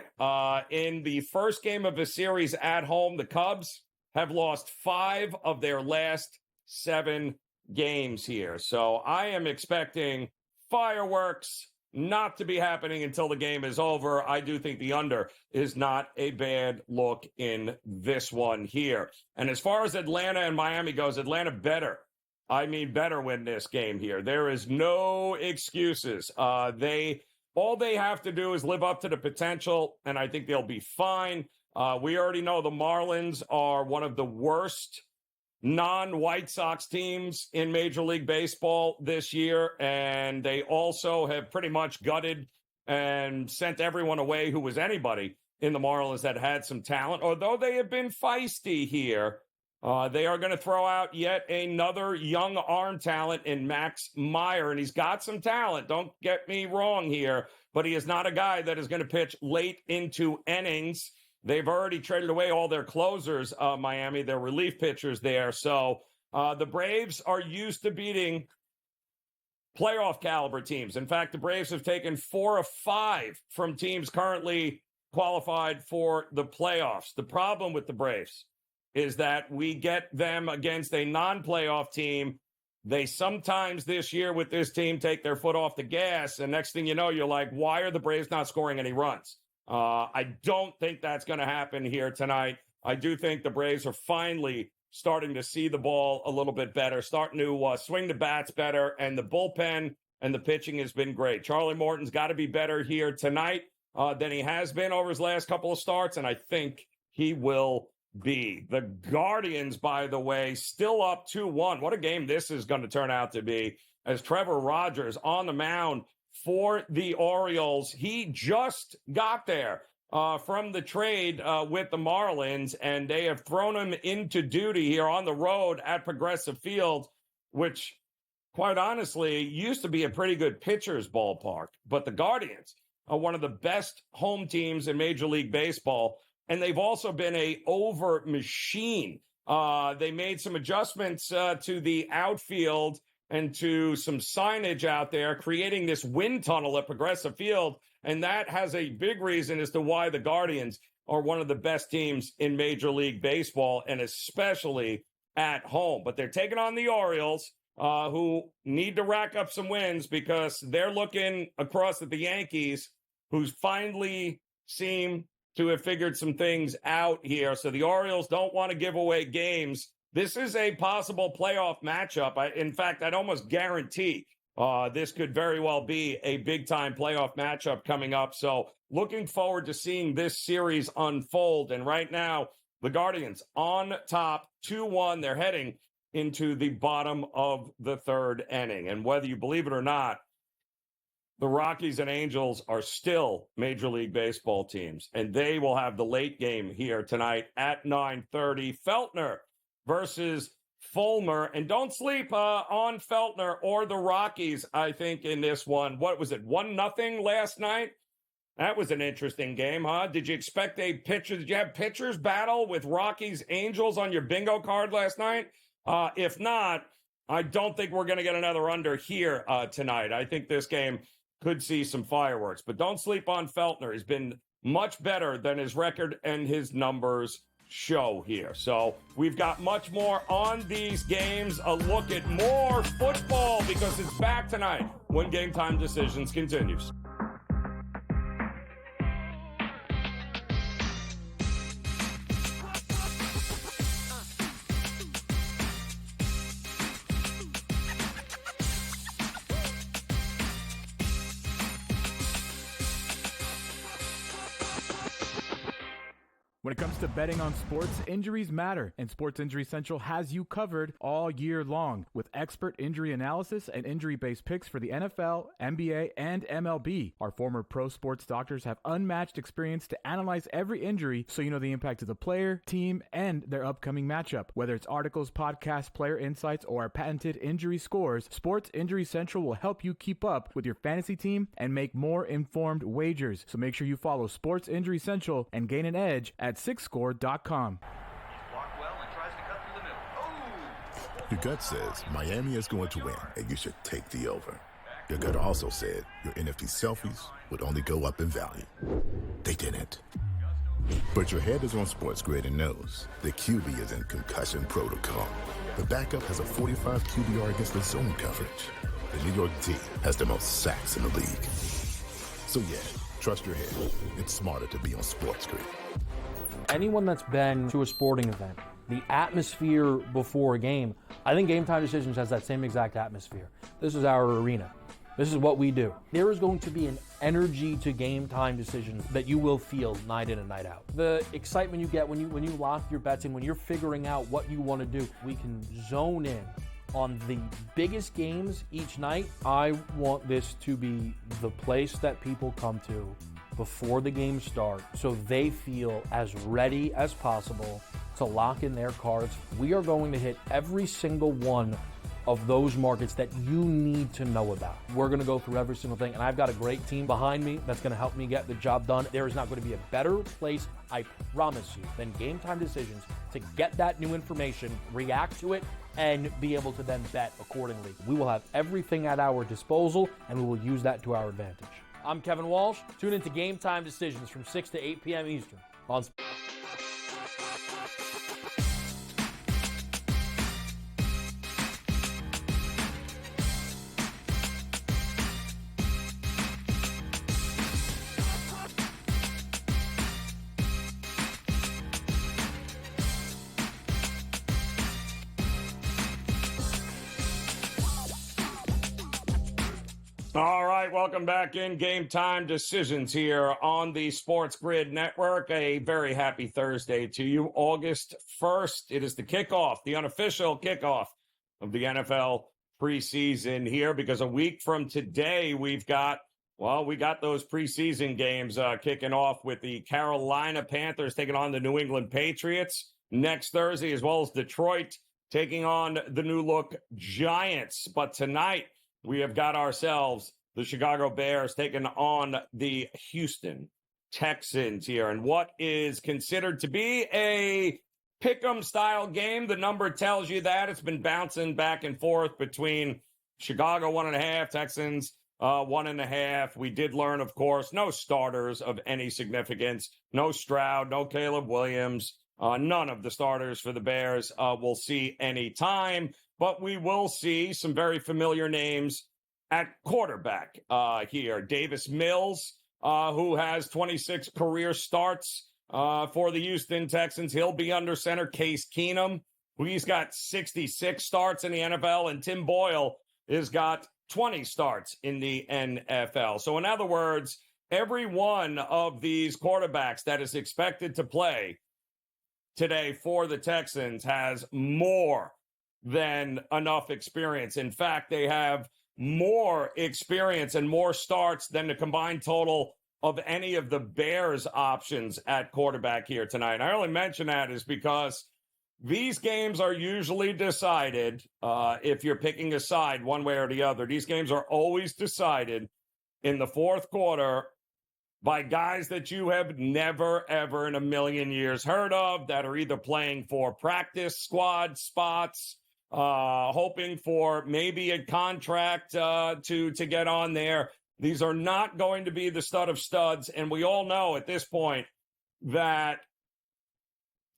in the first game of the series at home, the Cubs have lost 5 of their last 7 games here. So I am expecting fireworks not to be happening until the game is over. I do think the under is not a bad look in this one here. And as far as Atlanta and Miami goes, Atlanta better win this game here. There is no excuses. All they have to do is live up to the potential, and I think they'll be fine. We already know the Marlins are one of the worst non-White Sox teams in Major League Baseball this year, and they also have pretty much gutted and sent everyone away who was anybody in the Marlins that had some talent. Although they have been feisty here, they are going to throw out yet another young arm talent in Max Meyer, and he's got some talent. Don't get me wrong here, but he is not a guy that is going to pitch late into innings. They've already traded away all their closers, Miami, their relief pitchers there. So the Braves are used to beating playoff caliber teams. In fact, the Braves have taken 4 of 5 from teams currently qualified for the playoffs. The problem with the Braves is that we get them against a non-playoff team. They sometimes this year with this team take their foot off the gas, and next thing you know, you're like, why are the Braves not scoring any runs? I don't think that's going to happen here tonight. I do think the Braves are finally starting to see the ball a little bit better, starting to swing the bats better, and the bullpen and the pitching has been great. Charlie Morton's got to be better here tonight than he has been over his last couple of starts, and I think he will be. The Guardians, by the way, still up 2-1. What a game this is going to turn out to be, as Trevor Rogers on the mound for the Orioles. He just got there from the trade with the Marlins, and they have thrown him into duty here on the road at Progressive Field, which, quite honestly, used to be a pretty good pitcher's ballpark. But the Guardians are one of the best home teams in Major League Baseball, and they've also been a over machine. They made some adjustments to the outfield and to some signage out there, creating this wind tunnel at Progressive Field. And that has a big reason as to why the Guardians are one of the best teams in Major League Baseball, and especially at home. But they're taking on the Orioles. who need to rack up some wins because they're looking across at the Yankees, who finally seem to have figured some things out here. So the Orioles don't want to give away games. This is a possible playoff matchup. In fact, I'd almost guarantee this could very well be a big-time playoff matchup coming up. So looking forward to seeing this series unfold. And right now, the Guardians on top, 2-1. They're heading into the bottom of the third inning. And whether you believe it or not, the Rockies and Angels are still Major League Baseball teams, and they will have the late game here tonight at 9:30. Feltner versus Fulmer. And don't sleep on Feltner or the Rockies, I think, in this one. What was it, 1-0 last night? That was an interesting game, huh? Did you expect did you have pitchers battle with Rockies Angels on your bingo card last night? If not, I don't think we're going to get another under here tonight. I think this game could see some fireworks. But don't sleep on Feltner. He's been much better than his record and his numbers show here. So we've got much more on these games. A look at more football because it's back tonight when Game Time Decisions continues. When it comes to betting on sports, injuries matter, and Sports Injury Central has you covered all year long with expert injury analysis and injury-based picks for the NFL, NBA, and MLB. Our former pro sports doctors have unmatched experience to analyze every injury so you know the impact of the player, team, and their upcoming matchup. Whether it's articles, podcasts, player insights, or our patented injury scores, Sports Injury Central will help you keep up with your fantasy team and make more informed wagers. So make sure you follow Sports Injury Central and gain an edge at sixscore.com. Your gut says Miami is going to win, and you should take the over. Your gut also said your NFT selfies would only go up in value. They didn't. But your head is on SportsGrid and knows the QB is in concussion protocol. The backup has a 45 QBR against the zone coverage. The New York D has the most sacks in the league. So yeah, trust your head. It's smarter to be on SportsGrid. Anyone that's been to a sporting event, the atmosphere before a game, I think Game Time Decisions has that same exact atmosphere. This is our arena. This is what we do. There is going to be an energy to Game Time Decisions that you will feel night in and night out. The excitement you get when you lock your bets in, when you're figuring out what you want to do, we can zone in on the biggest games each night. I want this to be the place that people come to before the games start so they feel as ready as possible to lock in their cards. We are going to hit every single one of those markets that you need to know about. We're going to go through every single thing, and I've got a great team behind me that's going to help me get the job done. There is not going to be a better place, I promise you, than Game Time Decisions to get that new information, react to it, and be able to then bet accordingly. We will have everything at our disposal, and we will use that to our advantage. I'm Kevin Walsh. Tune into Game Time Decisions from 6 to 8 p.m. Eastern on All right, welcome back in Game Time Decisions here on the Sports Grid Network. A very happy Thursday to you. August 1st, it is the kickoff, the unofficial kickoff of the NFL preseason here, because a week from today, we got those preseason games kicking off with the Carolina Panthers taking on the New England Patriots next Thursday, as well as Detroit taking on the new look Giants. But tonight, we have got ourselves the Chicago Bears taking on the Houston Texans here. And what is considered to be a pick'em style game, the number tells you that. It's been bouncing back and forth between Chicago 1.5, Texans 1.5. We did learn, of course, no starters of any significance. No Stroud, no Caleb Williams. None of the starters for the Bears will see any time, but we will see some very familiar names at quarterback here. Davis Mills, who has 26 career starts for the Houston Texans. He'll be under center. Case Keenum, he's got 66 starts in the NFL, and Tim Boyle has got 20 starts in the NFL. So in other words, every one of these quarterbacks that is expected to play today for the Texans has more than enough experience. In fact, they have more experience and more starts than the combined total of any of the Bears options at quarterback here tonight. And I only mention that is because these games are usually decided, if you're picking a side one way or the other, these games are always decided in the fourth quarter by guys that you have never, ever in a million years heard of, that are either playing for practice squad spots, hoping for maybe a contract to get on there. These are not going to be the stud of studs, and we all know at this point that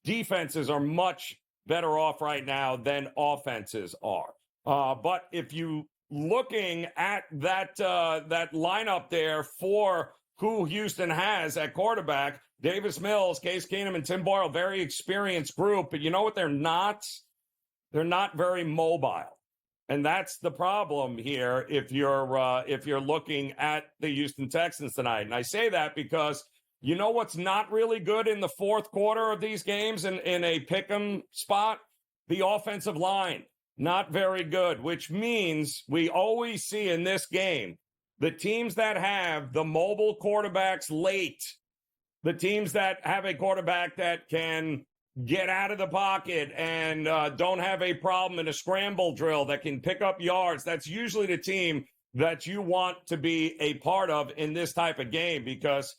defenses are much better off right now than offenses are. But if you looking at that lineup there for who Houston has at quarterback, Davis Mills, Case Keenum, and Tim Boyle, very experienced group. But you know what they're not? They're not very mobile. And that's the problem here if you're looking at the Houston Texans tonight. And I say that because you know what's not really good in the fourth quarter of these games in a pick'em spot? The offensive line. Not very good, which means we always see in this game the teams that have the mobile quarterbacks late, the teams that have a quarterback that can get out of the pocket and don't have a problem in a scramble drill, that can pick up yards, that's usually the team that you want to be a part of in this type of game, because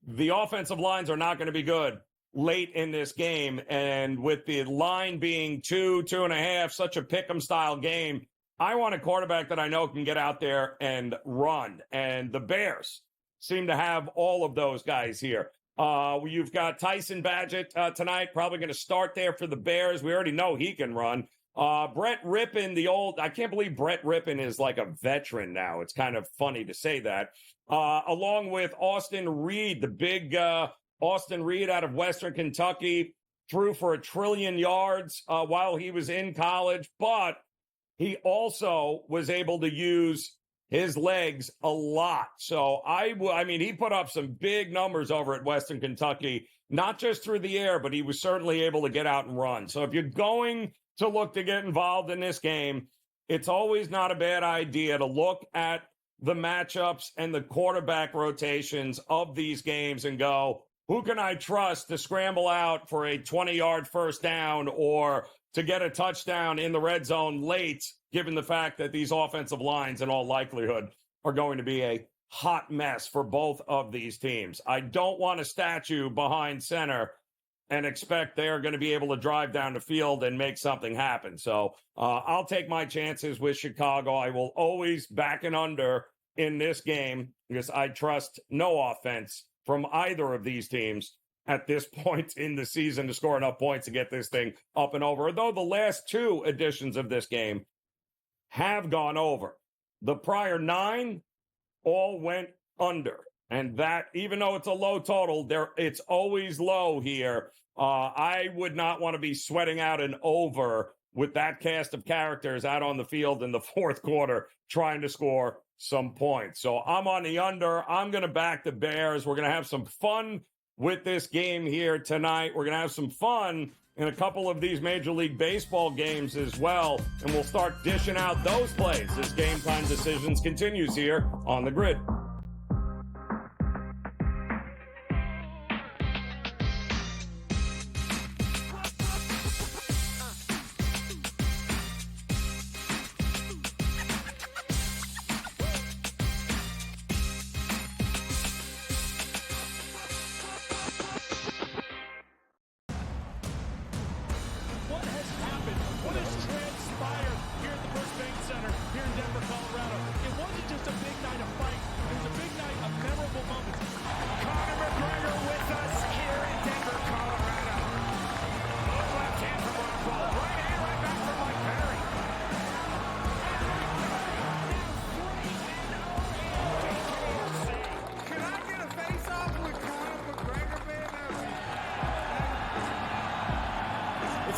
the offensive lines are not going to be good late in this game. And with the line being 2.5, such a pick'em style game, I want a quarterback that I know can get out there and run. And the Bears seem to have all of those guys here. You've got Tyson Bagent tonight, probably going to start there for the Bears. We already know he can run. Brett Rippon, I can't believe Brett Rippon is like a veteran now. It's kind of funny to say that. Along with Austin Reed, the big Austin Reed out of Western Kentucky, threw for 1 trillion yards while he was in college, but he also was able to use his legs a lot. So, I mean, he put up some big numbers over at Western Kentucky, not just through the air, but he was certainly able to get out and run. So if you're going to look to get involved in this game, it's always not a bad idea to look at the matchups and the quarterback rotations of these games and go, who can I trust to scramble out for a 20-yard first down or to get a touchdown in the red zone late, given the fact that these offensive lines in all likelihood are going to be a hot mess for both of these teams. I don't want a statue behind center and expect they're going to be able to drive down the field and make something happen. So I'll take my chances with Chicago. I will always back an under in this game because I trust no offense from either of these teams at this point in the season to score enough points to get this thing up and over. Though the last 2 editions of this game have gone over. The prior 9 all went under. And that, even though it's a low total, it's always low here. I would not want to be sweating out an over with that cast of characters out on the field in the fourth quarter trying to score some points. So I'm on the under. I'm going to back the Bears. We're going to have some fun with this game here tonight. We're going to have some fun in a couple of these Major League Baseball games as well. And we'll start dishing out those plays as Game Time Decisions continues here on the Grid. Here at the First Bank Center here in Denver, Colorado. It wasn't just a big night of fight. It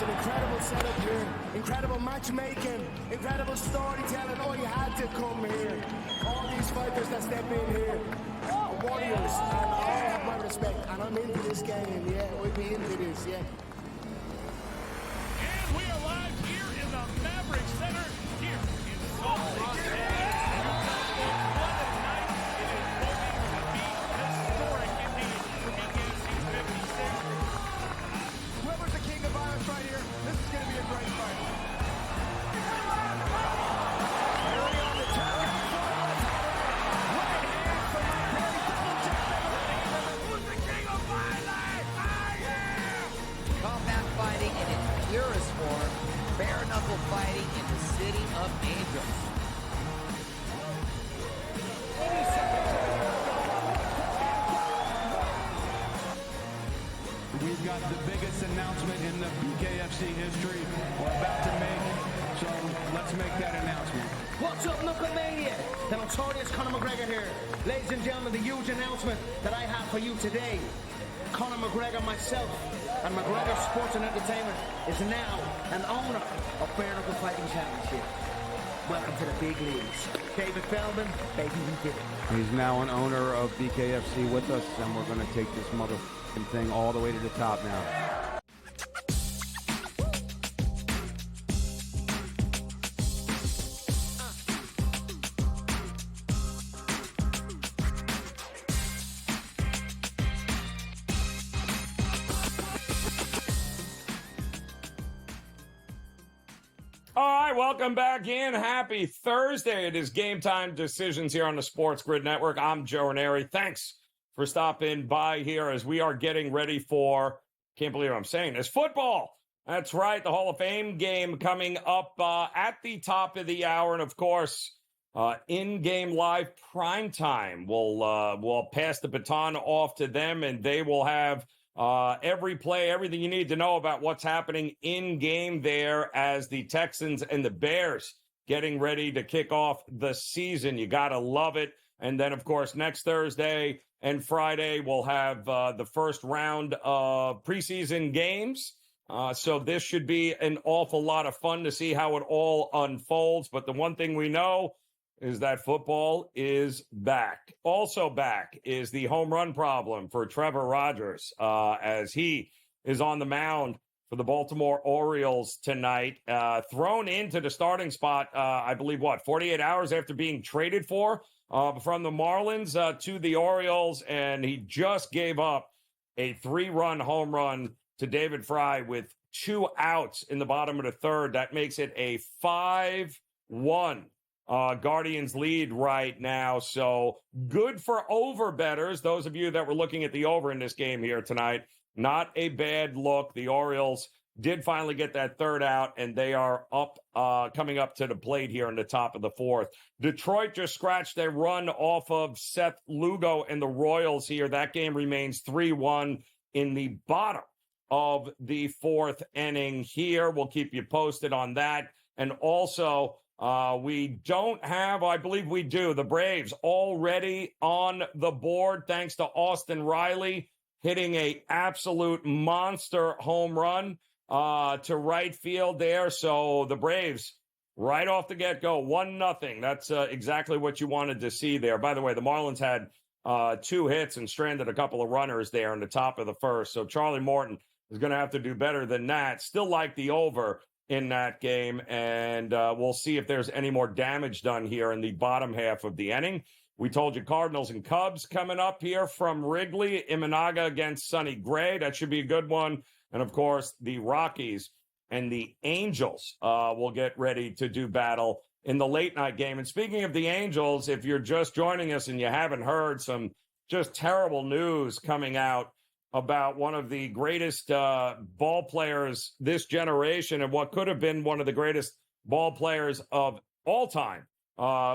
It's an incredible setup here, incredible matchmaking, incredible storytelling. Oh, you had to come here. All these fighters that step in here are warriors, and all have my respect. And I'm into this game, yeah. We'll be into this, yeah. And we are live here in the Maverick Center here in Salt Lake City. What a night it is going to be. Historic indeed for BKFC 56. Whoever's the king of violence right here, this is going to be a great fight. Early on the top. Right hand from my boy, double jab. Who's the king of violence? I am! Combat fighting in its purest form, bare knuckle fighting in the city of angels. We've got the biggest announcement in the BKFC history we're about to make, so let's make that announcement. What's up, Knucklemania? The notorious Conor McGregor here. Ladies and gentlemen, the huge announcement that I have for you today. Conor McGregor, myself, and McGregor Sports and Entertainment is now an owner of Bare Knuckle Fighting Championship. Welcome to the big leagues. David Feldman, baby, we did it. He's now an owner of BKFC with us, and we're going to take this motherfucking thing all the way to the top now. All right, welcome back in. Happy Thursday. It is Game Time Decisions here on the SportsGrid Network. I'm Joe Raineri. Thanks for stopping by here as we are getting ready for, can't believe I'm saying this, football. That's right, the Hall of Fame game coming up at the top of the hour. And, of course, in-game live primetime. We'll pass the baton off to them, and they will have every play, everything you need to know about what's happening in game there as the Texans and the Bears getting ready to kick off the season. You got to love it. And then, of course, next Thursday and Friday, we'll have the first round of preseason games. So this should be an awful lot of fun to see how it all unfolds. But the one thing we know is that football is back. Also back is the home run problem for Trevor Rogers as he is on the mound for the Baltimore Orioles tonight. Thrown into the starting spot, I believe, 48 hours after being traded for from the Marlins to the Orioles. And he just gave up a 3-run home run to David Fry with 2 outs in the bottom of the third. That makes it a 5-1. Guardians lead right now. So good for over bettors. Those of you that were looking at the over in this game here tonight, not a bad look. The Orioles did finally get that third out, and they are up, coming up to the plate here in the top of the fourth. Detroit just scratched a run off of Seth Lugo and the Royals here. That game remains 3-1 in the bottom of the fourth inning here. We'll keep you posted on that. And also, we don't have, I believe we do, the Braves already on the board thanks to Austin Riley hitting a absolute monster home run to right field there. So the Braves, right off the get-go, 1-0. That's exactly what you wanted to see there. By the way, the Marlins had 2 hits and stranded a couple of runners there in the top of the first. So Charlie Morton is going to have to do better than that. Still like the over in that game, and we'll see if there's any more damage done here in the bottom half of the inning. We told you Cardinals and Cubs coming up here from Wrigley. Imanaga against Sonny Gray. That should be a good one. And, of course, the Rockies and the Angels will get ready to do battle in the late-night game. And speaking of the Angels, if you're just joining us and you haven't heard some just terrible news coming out about one of the greatest ball players this generation and what could have been one of the greatest ball players of all time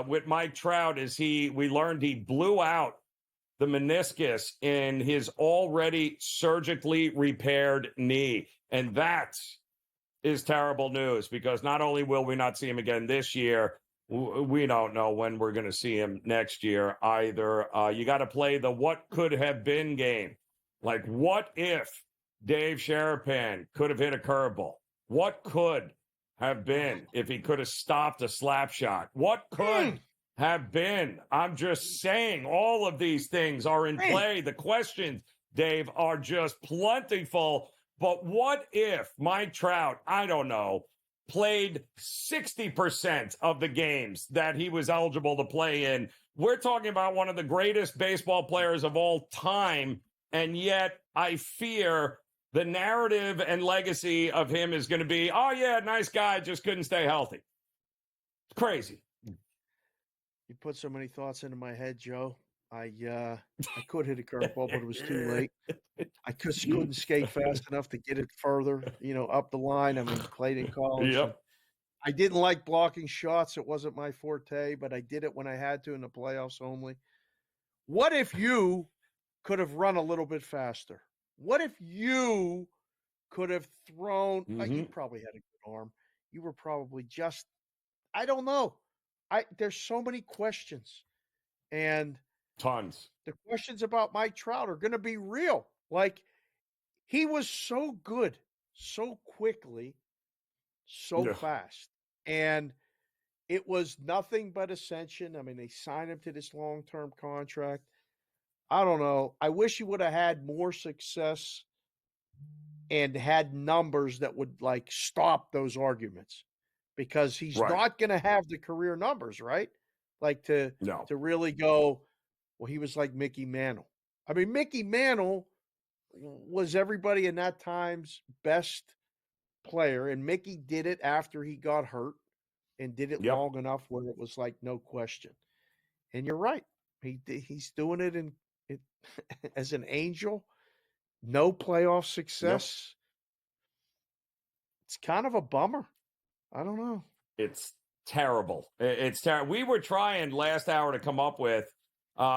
with Mike Trout, we learned he blew out the meniscus in his already surgically repaired knee. And that is terrible news because not only will we not see him again this year, we don't know when we're going to see him next year either. You got to play the what could have been game. Like, what if Dave Sharapan could have hit a curveball? What could have been if he could have stopped a slap shot? What could have been? I'm just saying all of these things are in play. The questions, Dave, are just plentiful. But what if Mike Trout, I don't know, played 60% of the games that he was eligible to play in? We're talking about one of the greatest baseball players of all time, and yet I fear the narrative and legacy of him is going to be, oh, yeah, nice guy, just couldn't stay healthy. It's crazy. You put so many thoughts into my head, Joe. I could hit a curveball, but it was too late. I just couldn't skate fast enough to get it further, up the line. I mean, played in college. Yep. I didn't like blocking shots. It wasn't my forte, but I did it when I had to in the playoffs only. What if you could have run a little bit faster? What if you could have thrown? You probably had a good arm. You were probably just, I don't know. There's so many questions. And tons. The questions about Mike Trout are going to be real. Like, he was so good, so quickly, so fast. And it was nothing but ascension. I mean, they signed him to this long-term contract. I don't know. I wish he would have had more success and had numbers that would, like, stop those arguments, because he's not going to have the career numbers, right? Like, to really go, well, he was like Mickey Mantle. I mean, Mickey Mantle was everybody in that time's best player, and Mickey did it after he got hurt and did it long enough where it was like no question. And you're right. He's doing it as an Angel. No playoff success. It's kind of a bummer. I don't know. It's terrible. It's terrible. We were trying last hour to come up with,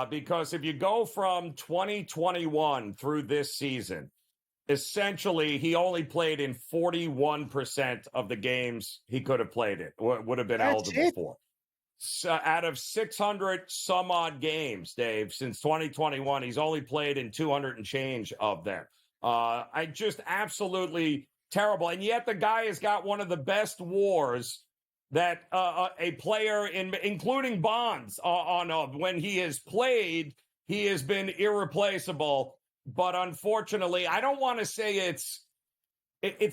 because if you go from 2021 through this season, essentially he only played in 41% of the games he could have played in, would have been eligible for. So out of 600 some odd games, Dave, since 2021, he's only played in 200 and change of them. I just absolutely terrible. And yet the guy has got one of the best WARs that a player, including Bonds, when he has played, he has been irreplaceable. But unfortunately, I don't want to say it's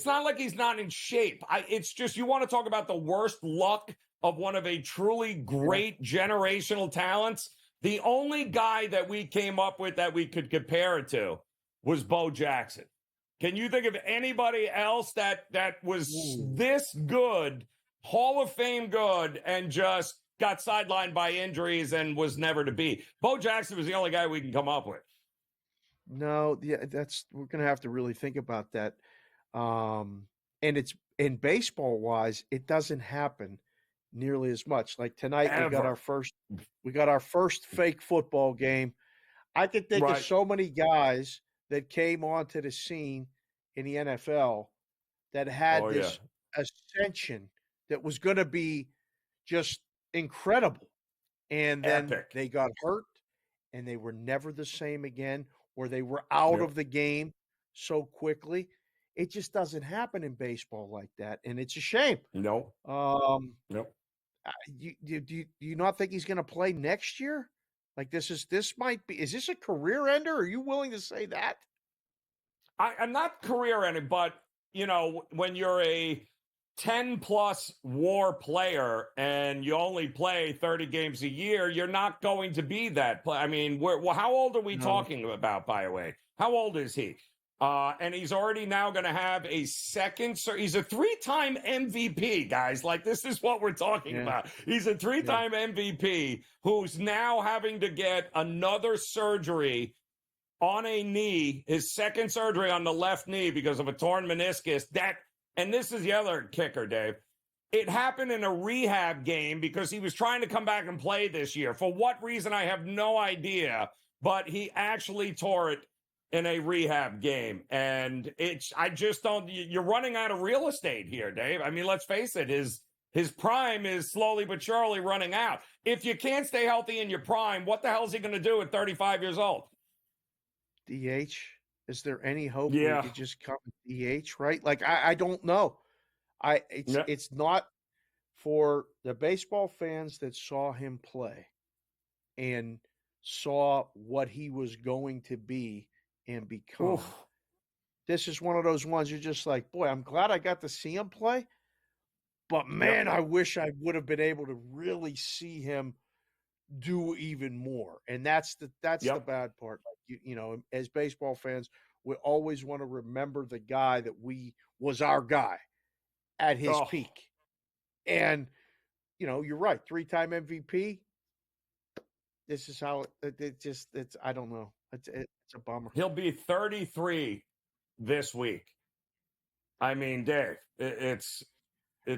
not like he's not in shape. It's just, you want to talk about the worst luck of one of a truly great generational talents. The only guy that we came up with that we could compare it to was Bo Jackson. Can you think of anybody else that was this good, Hall of Fame good, and just got sidelined by injuries and was never to be? Bo Jackson was the only guy we can come up with. No, we're going to have to really think about that. And it's, in baseball wise, it doesn't happen nearly as much. Like tonight, we got our first fake football game. I could think of so many guys that came onto the scene in the NFL that had this ascension that was going to be just incredible. And then they got hurt and they were never the same again, or they were out of the game so quickly. It just doesn't happen in baseball like that. And it's a shame. No. Do you not think he's going to play next year? Like is this a career ender? Are you willing to say that? I'm not career ending, but when you're a 10-plus WAR player and you only play 30 games a year, you're not going to be that. I mean, how old are we talking about, by the way? How old is he? And he's already now going to have a second. He's a 3-time MVP, guys. Like, this is what we're talking about. He's a 3-time MVP who's now having to get another surgery on a knee, his second surgery on the left knee because of a torn meniscus. And this is the other kicker, Dave. It happened in a rehab game because he was trying to come back and play this year. For what reason, I have no idea. But he actually tore it in a rehab game. And I just don't, you're running out of real estate here, Dave. I mean, let's face it, his prime is slowly but surely running out. If you can't stay healthy in your prime, what the hell is he going to do at 35 years old? DH? Is there any hope we could just come DH, right? Like, I don't know. It's not for the baseball fans that saw him play and saw what he was going to be and become. Oof. This is one of those ones you're just like, boy, I'm glad I got to see him play. But man, I wish I would have been able to really see him do even more. And that's the bad part. Like, you know, as baseball fans, we always want to remember the guy that was our guy at his peak. And, you know, you're right. 3-time MVP. This is how it's I don't know. It's a bummer. He'll be 33 this week. I mean, Dave, it's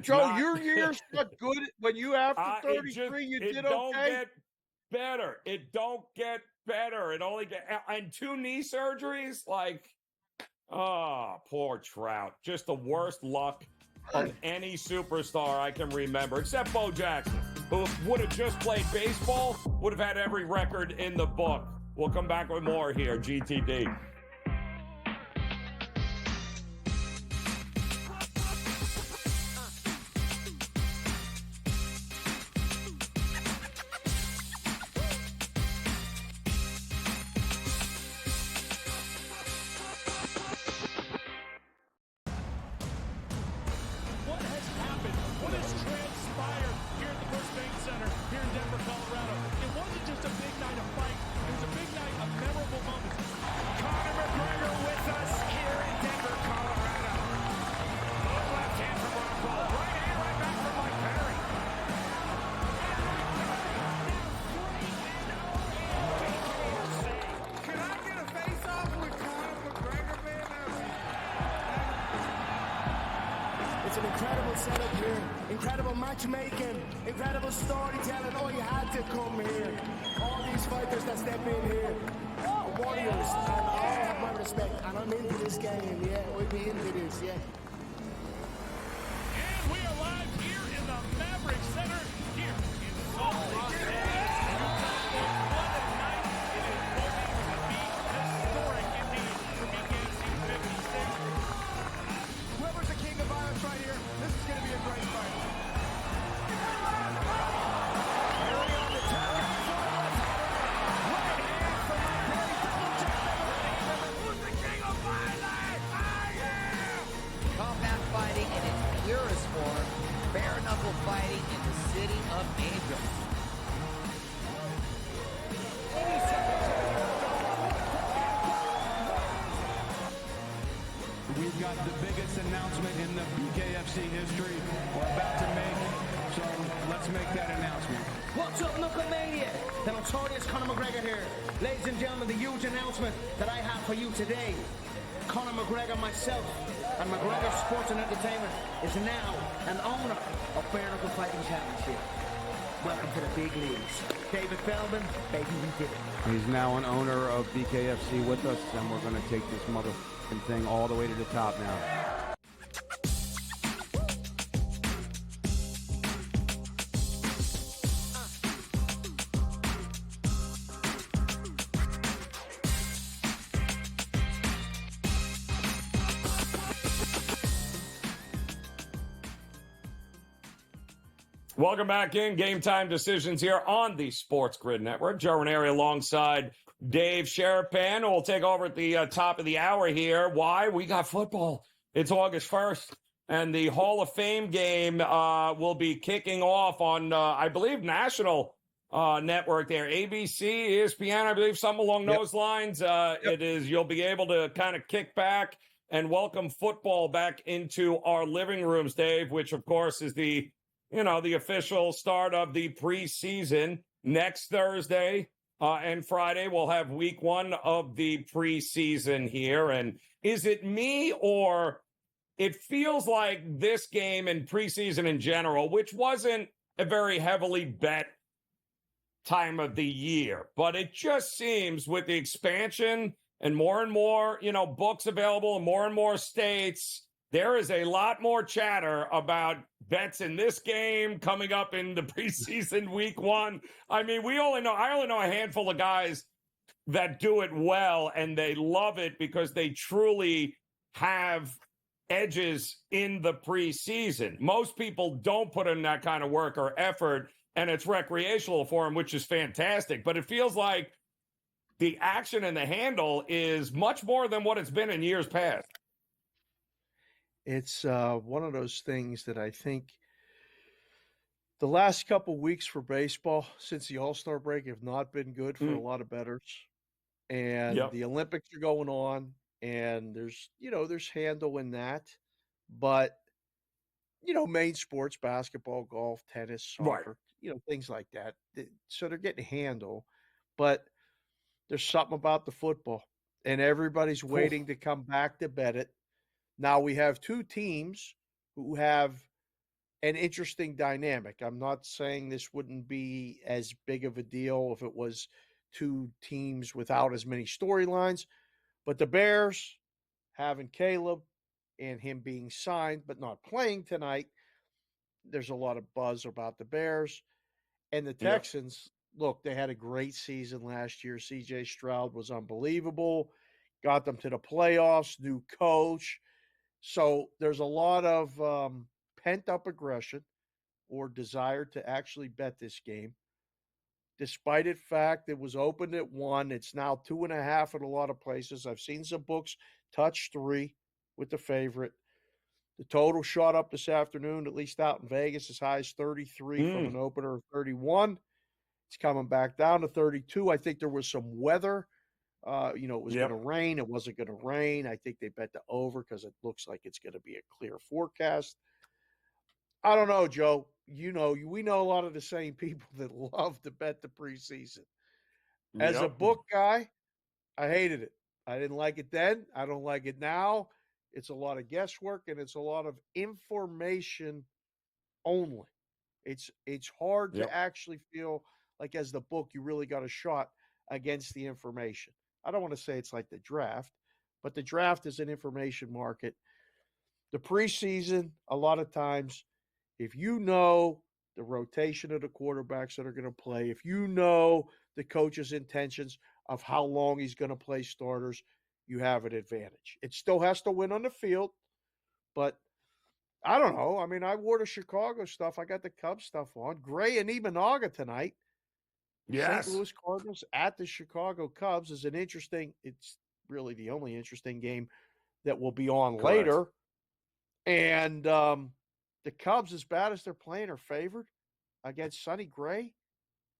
Joe, not, your year's not good when you after 33 you did okay. Don't get better. It don't get better. It only get and 2 knee surgeries. Like, poor Trout. Just the worst luck of any superstar I can remember, except Bo Jackson, who would have just played baseball, would have had every record in the book. We'll come back with more here, GTD. What has happened? What has transpired here at the First Bank Center here in Denver, Colorado? It wasn't just a big night of fight. It was a big night of memorable moments. Conor McGregor with us here in Denver, Colorado. One left hand from Rockhold. Right hand, right back from Mike Perry. Can I get a face-off with Conor McGregor, man? It's an incredible setup here, incredible matchmaking, incredible storytelling. Oh, you had to come here. All these fighters that step in here are warriors, and all have my respect. And I'm into this game, yeah. We'll be into this, yeah. And we are live here in the Maverick Center here in Salt Lake City. What a night it is going to be. Historic indeed for BKFC 56. Whoever's the king of violence right here, this is going to be a great fight. Perry on the target for the left hand. Right hand from Perry, double jab in the right. Who's the king of violence? I am! Combat fighting in its purest form, bare knuckle fighting in the city of angels. We've got the biggest announcement in the BKFC history we're about to make, so let's make that announcement. What's up, Knucklemania? The notorious Conor McGregor here. Ladies and gentlemen, the huge announcement that I have for you today. Conor McGregor, myself, and McGregor Sports and Entertainment is now an owner of Bare Knuckle Fighting Championship. Welcome to the big leagues. David Feldman, baby, we did it. He's now an owner of BKFC with us, and we're going to take this motherfucking thing all the way to the top now. Welcome back in. Game Time Decisions here on the SportsGrid Network. Joe Raineri alongside Dave Sherapan, who will take over at the top of the hour here. Why? We got football. It's August 1st, and the Hall of Fame game will be kicking off on, I believe, national network there. ABC, ESPN, I believe, something along those lines. It is, you'll be able to kind of kick back and welcome football back into our living rooms, Dave, which, of course, is the official start of the preseason. Next Thursday and Friday, we'll have week 1 of the preseason here. And is it me, or it feels like this game and preseason in general, which wasn't a very heavily bet time of the year, but it just seems with the expansion and more, books available in more states, there is a lot more chatter about bets in this game coming up in the preseason week 1. I mean, I only know a handful of guys that do it well, and they love it because they truly have edges in the preseason. Most people don't put in that kind of work or effort, and it's recreational for them, which is fantastic. But it feels like the action and the handle is much more than what it's been in years past. It's one of those things that I think the last couple weeks for baseball since the All-Star break have not been good for a lot of bettors. And the Olympics are going on, and there's handle in that. But, main sports, basketball, golf, tennis, soccer, things like that. So they're getting handle. But there's something about the football, and everybody's waiting to come back to bet it. Now we have two teams who have an interesting dynamic. I'm not saying this wouldn't be as big of a deal if it was two teams without as many storylines, but the Bears having Caleb and him being signed but not playing tonight, there's a lot of buzz about the Bears. And the Texans, look, they had a great season last year. CJ Stroud was unbelievable, got them to the playoffs, new coach. So there's a lot of pent-up aggression or desire to actually bet this game. Despite the fact it was opened at 1, it's now 2.5 at a lot of places. I've seen some books touch 3 with the favorite. The total shot up this afternoon, at least out in Vegas, as high as 33 from an opener of 31. It's coming back down to 32. I think there was some weather. It was going to rain. It wasn't going to rain. I think they bet the over because it looks like it's going to be a clear forecast. I don't know, Joe. We know a lot of the same people that love to bet the preseason. As a book guy, I hated it. I didn't like it then. I don't like it now. It's a lot of guesswork and it's a lot of information only. It's hard to actually feel like as the book you really got a shot against the information. I don't want to say it's like the draft, but the draft is an information market. The preseason, a lot of times, if you know the rotation of the quarterbacks that are going to play, if you know the coach's intentions of how long he's going to play starters, you have an advantage. It still has to win on the field, but I don't know. I mean, I wore the Chicago stuff. I got the Cubs stuff on. Gray and Imanaga tonight. Yes. St. Louis Cardinals at the Chicago Cubs is it's really the only interesting game that will be on later. And the Cubs, as bad as they're playing, are favored against Sonny Gray.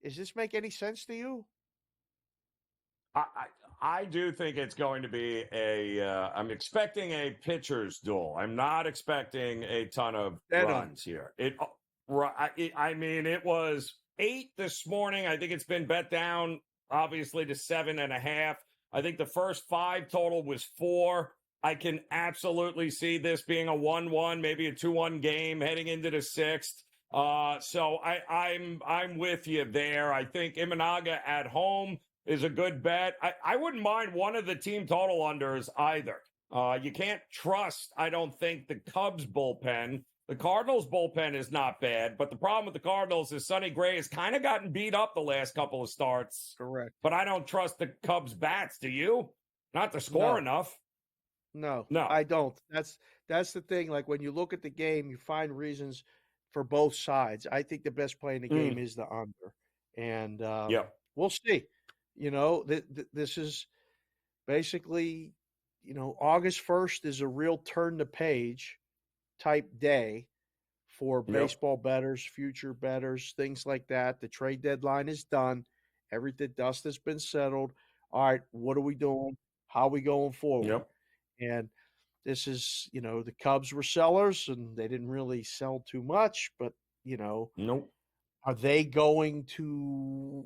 Does this make any sense to you? I do think it's going to be I'm expecting a pitcher's duel. I'm not expecting a ton of runs here. It was 8 this morning. I think it's been bet down, obviously, to 7.5. I think the first 5 total was 4. I can absolutely see this being a 1-1, maybe a 2-1 game heading into the 6th. So I'm with you there. I think Imanaga at home is a good bet. I wouldn't mind one of the team total unders either. You can't trust, I don't think, the Cubs bullpen. The Cardinals bullpen is not bad, but the problem with the Cardinals is Sonny Gray has kind of gotten beat up the last couple of starts. Correct. But I don't trust the Cubs bats. Do you? Not to score enough. No, I don't. That's the thing. Like when you look at the game, you find reasons for both sides. I think the best play in the game is the under, and we'll see. This is basically, August 1st is a real turn the page type day for baseball bettors, future bettors, things like that. The trade deadline is done. Everything dust has been settled. All right, what are we doing? How are we going forward? And this is, the Cubs were sellers and they didn't really sell too much, but, are they going to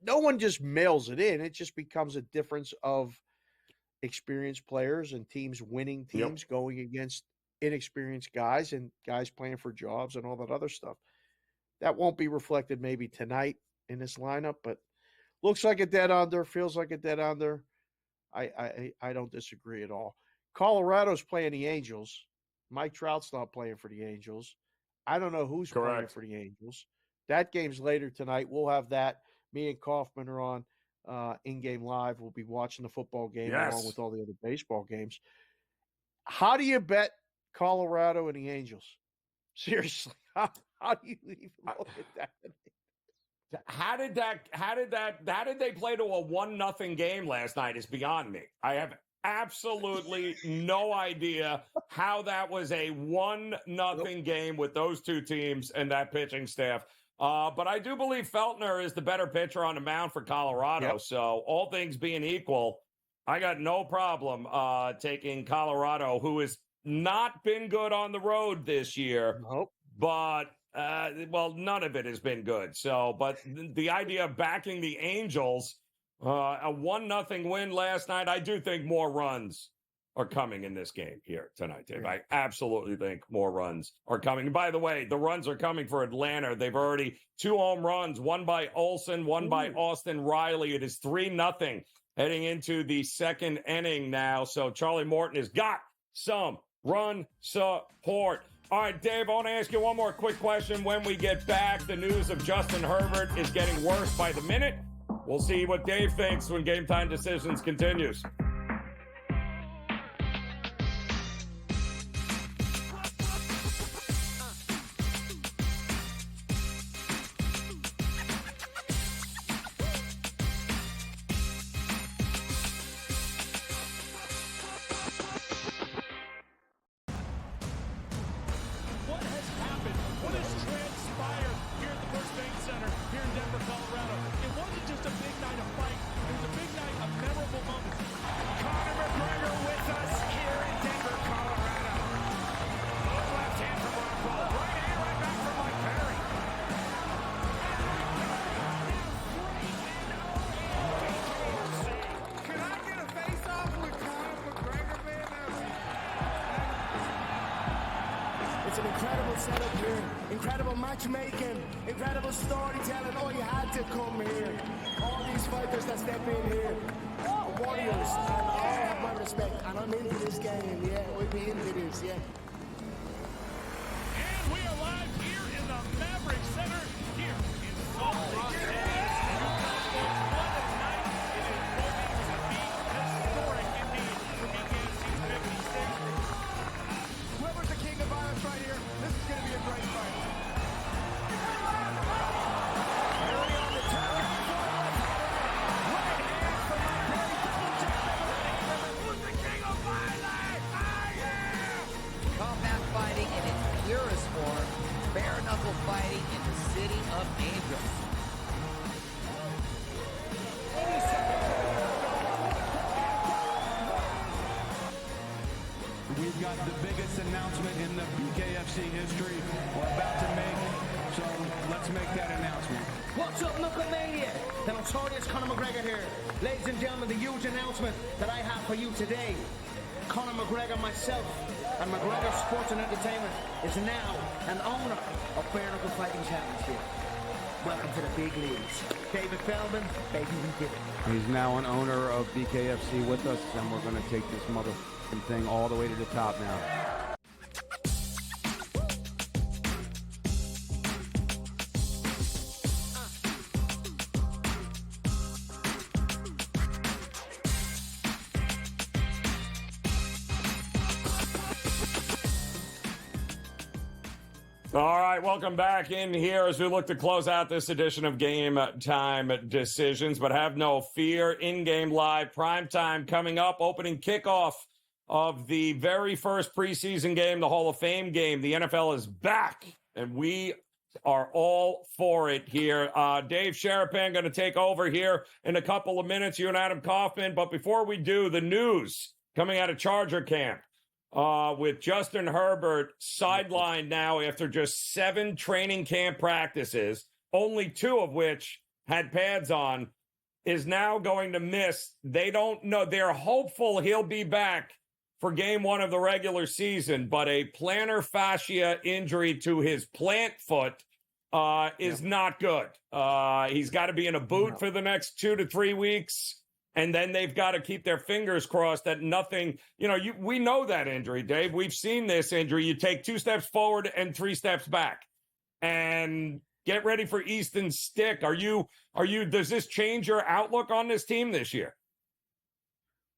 no one just mails it in. It just becomes a difference of experienced players and teams winning teams going against inexperienced guys and guys playing for jobs and all that other stuff. That won't be reflected maybe tonight in this lineup, but looks like a dead under, feels like a dead under. I don't disagree at all. Colorado's playing the Angels. Mike Trout's not playing for the Angels. I don't know who's playing for the Angels. That game's later tonight. We'll have that. Me and Kaufman are on in-game live. We'll be watching the football game along with all the other baseball games. How do you bet Colorado and the Angels? Seriously, how do you even look at that? How did they play to a 1-0 game last night is beyond me. I have absolutely no idea how that was a 1-0 game with those two teams and that pitching staff. But I do believe Feltner is the better pitcher on the mound for Colorado. Yep. So all things being equal, I got no problem taking Colorado, who has not been good on the road this year. Nope. But well, none of it has been good. So, but the idea of backing the Angels, a 1-0 win last night, I do think more runs are coming in this game here tonight, Dave. I absolutely think more runs are coming. And by the way, the runs are coming for Atlanta. They've already 2 home runs, one by Olsen, one by Austin Riley. It is 3-0 heading into the second inning now. So Charlie Morton has got some run support. All right, Dave, I want to ask you one more quick question. When we get back, the news of Justin Herbert is getting worse by the minute. We'll see what Dave thinks when Game Time Decisions continues. It's an incredible setup here, incredible matchmaking, incredible storytelling. Oh, you had to come here. All these fighters that step in here are warriors, and all have my respect. And I'm into this game, yeah. We'll be into this, yeah. And we are live here in the Maverick Center here in Salt Lake City. What a night it is proving to be historic indeed for BKFC's 56. Whoever's the king of violence right here, this is going to be a great fight. Early on the turn. Right hand from my very double jab. Who's the king of violence? I am! Combat fighting in its purest form, bare knuckle fighting in the city of angels. We've got the biggest announcement in the BKFC history we're about to make, so let's make that announcement. What's up, Knucklemania? The notorious Conor McGregor here. Ladies and gentlemen, the huge announcement that I have for you today. Conor McGregor, myself, and McGregor Sports and Entertainment is now an owner of Bare Knuckle Fighting Championship. Welcome to the big leagues. David Feldman, baby, we did it. He's now an owner of BKFC with us, and we're going to take this motherfucking thing all the way to the top now. All right, welcome back in here as we look to close out this edition of Game Time Decisions. But have no fear, in-game live, prime time coming up, opening kickoff of the very first preseason game, the Hall of Fame game. The NFL is back, and we are all for it here. Dave Sharapan going to take over here in a couple of minutes, you and Adam Kaufman. But before we do, the news coming out of Charger camp. With Justin Herbert sidelined now after just 7 training camp practices, only 2 of which had pads on, is now going to miss. They don't know. They're hopeful he'll be back for game 1 of the regular season, but a plantar fascia injury to his plant foot is not good. He's got to be in a boot for the next 2 to 3 weeks. And then they've got to keep their fingers crossed that nothing, we know that injury, Dave. We've seen this injury. You take 2 steps forward and 3 steps back. And get ready for Easton Stick. Does this change your outlook on this team this year?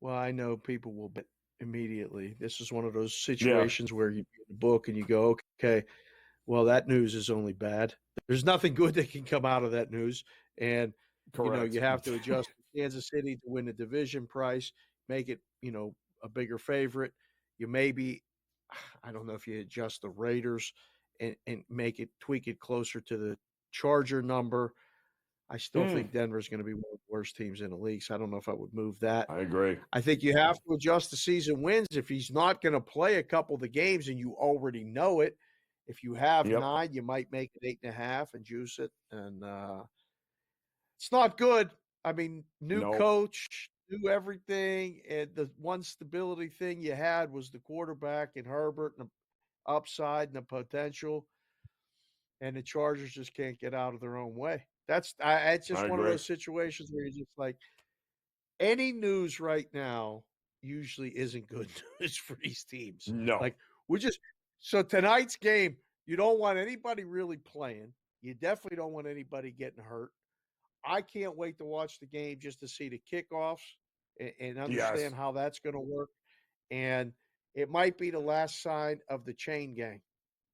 Well, I know people will bet immediately. This is one of those situations where you read a book and you go, okay, well, that news is only bad. There's nothing good that can come out of that news. And, Correct. you have to adjust Kansas City to win the division price, make it, a bigger favorite. You maybe, I don't know if you adjust the Raiders and tweak it closer to the Charger number. I still think Denver's going to be one of the worst teams in the league. So I don't know if I would move that. I agree. I think you have to adjust the season wins. If he's not going to play a couple of the games and you already know it, if you have 9, you might make it 8.5 and juice it. And it's not good. I mean, new coach, new everything. And the one stability thing you had was the quarterback and Herbert and the upside and the potential. And the Chargers just can't get out of their own way. It's just one of those situations where you're just like, any news right now usually isn't good news for these teams. No. Like, so tonight's game, you don't want anybody really playing. You definitely don't want anybody getting hurt. I can't wait to watch the game just to see the kickoffs and understand how that's going to work. And it might be the last sign of the chain gang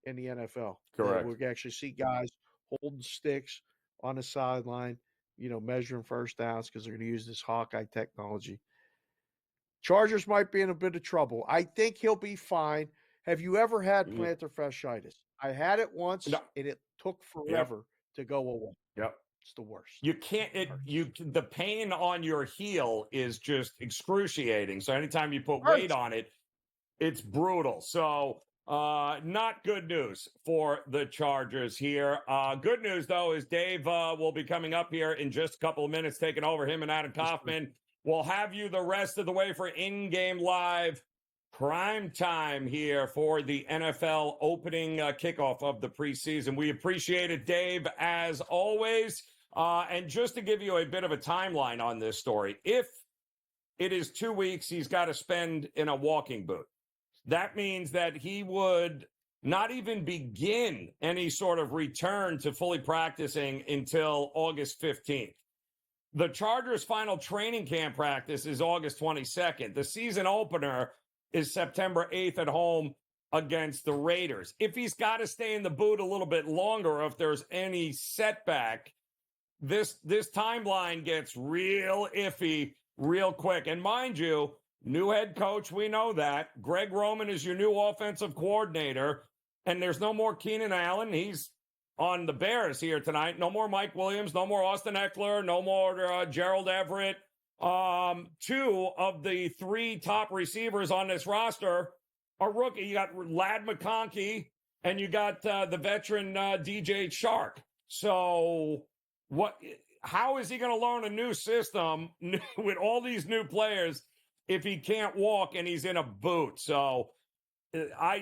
in the NFL. Correct. We'll actually see guys holding sticks on the sideline, measuring first downs because they're going to use this Hawkeye technology. Chargers might be in a bit of trouble. I think he'll be fine. Have you ever had plantar fasciitis? I had it once, and it took forever to go away. Yep. It's the worst. You can't, the pain on your heel is just excruciating. So anytime you put weight on it, it's brutal. So, not good news for the Chargers here. Good news, though, is Dave will be coming up here in just a couple of minutes, taking over him and Adam Kaufman. We'll have you the rest of the way for in-game live prime time here for the NFL opening kickoff of the preseason. We appreciate it, Dave, as always. And just to give you a bit of a timeline on this story, if it is 2 weeks he's got to spend in a walking boot, that means that he would not even begin any sort of return to fully practicing until August 15th. The Chargers' final training camp practice is August 22nd. The season opener is September 8th at home against the Raiders. If he's got to stay in the boot a little bit longer, if there's any setback, this timeline gets real iffy real quick. And mind you, new head coach, we know that. Greg Roman is your new offensive coordinator, and there's no more Keenan Allen. He's on the Bears here tonight. No more Mike Williams, no more Austin Eckler, no more Gerald Everett. 2 of the 3 top receivers on this roster are rookie. You got Ladd McConkey, and you got the veteran DJ Chark. So how is he going to learn a new system with all these new players if he can't walk and he's in a boot? So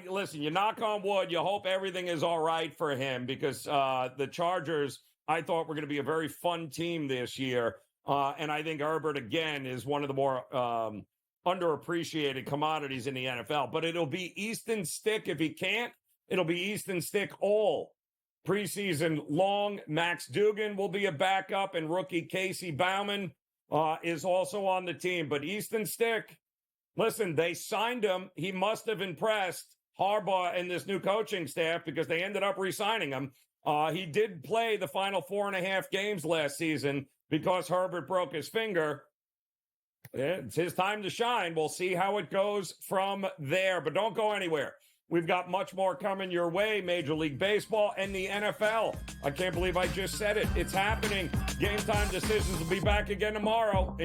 listen, you knock on wood, you hope everything is all right for him, because the Chargers, I thought, were going to be a very fun team this year. And I think Herbert, again, is one of the more underappreciated commodities in the NFL. But it'll be Easton Stick if he can't. It'll be Easton Stick all preseason long. Max Dugan will be a backup, and rookie Casey Bauman is also on the team. But Easton Stick, listen, they signed him. He must have impressed Harbaugh and this new coaching staff, because they ended up re-signing him. He did play the final 4.5 games last season because Herbert broke his finger. It's his time to shine. We'll see how it goes from there. But don't go anywhere. We've got much more coming your way. Major League Baseball and the NFL. I can't believe I just said it. It's happening. Game Time Decisions will be back again tomorrow.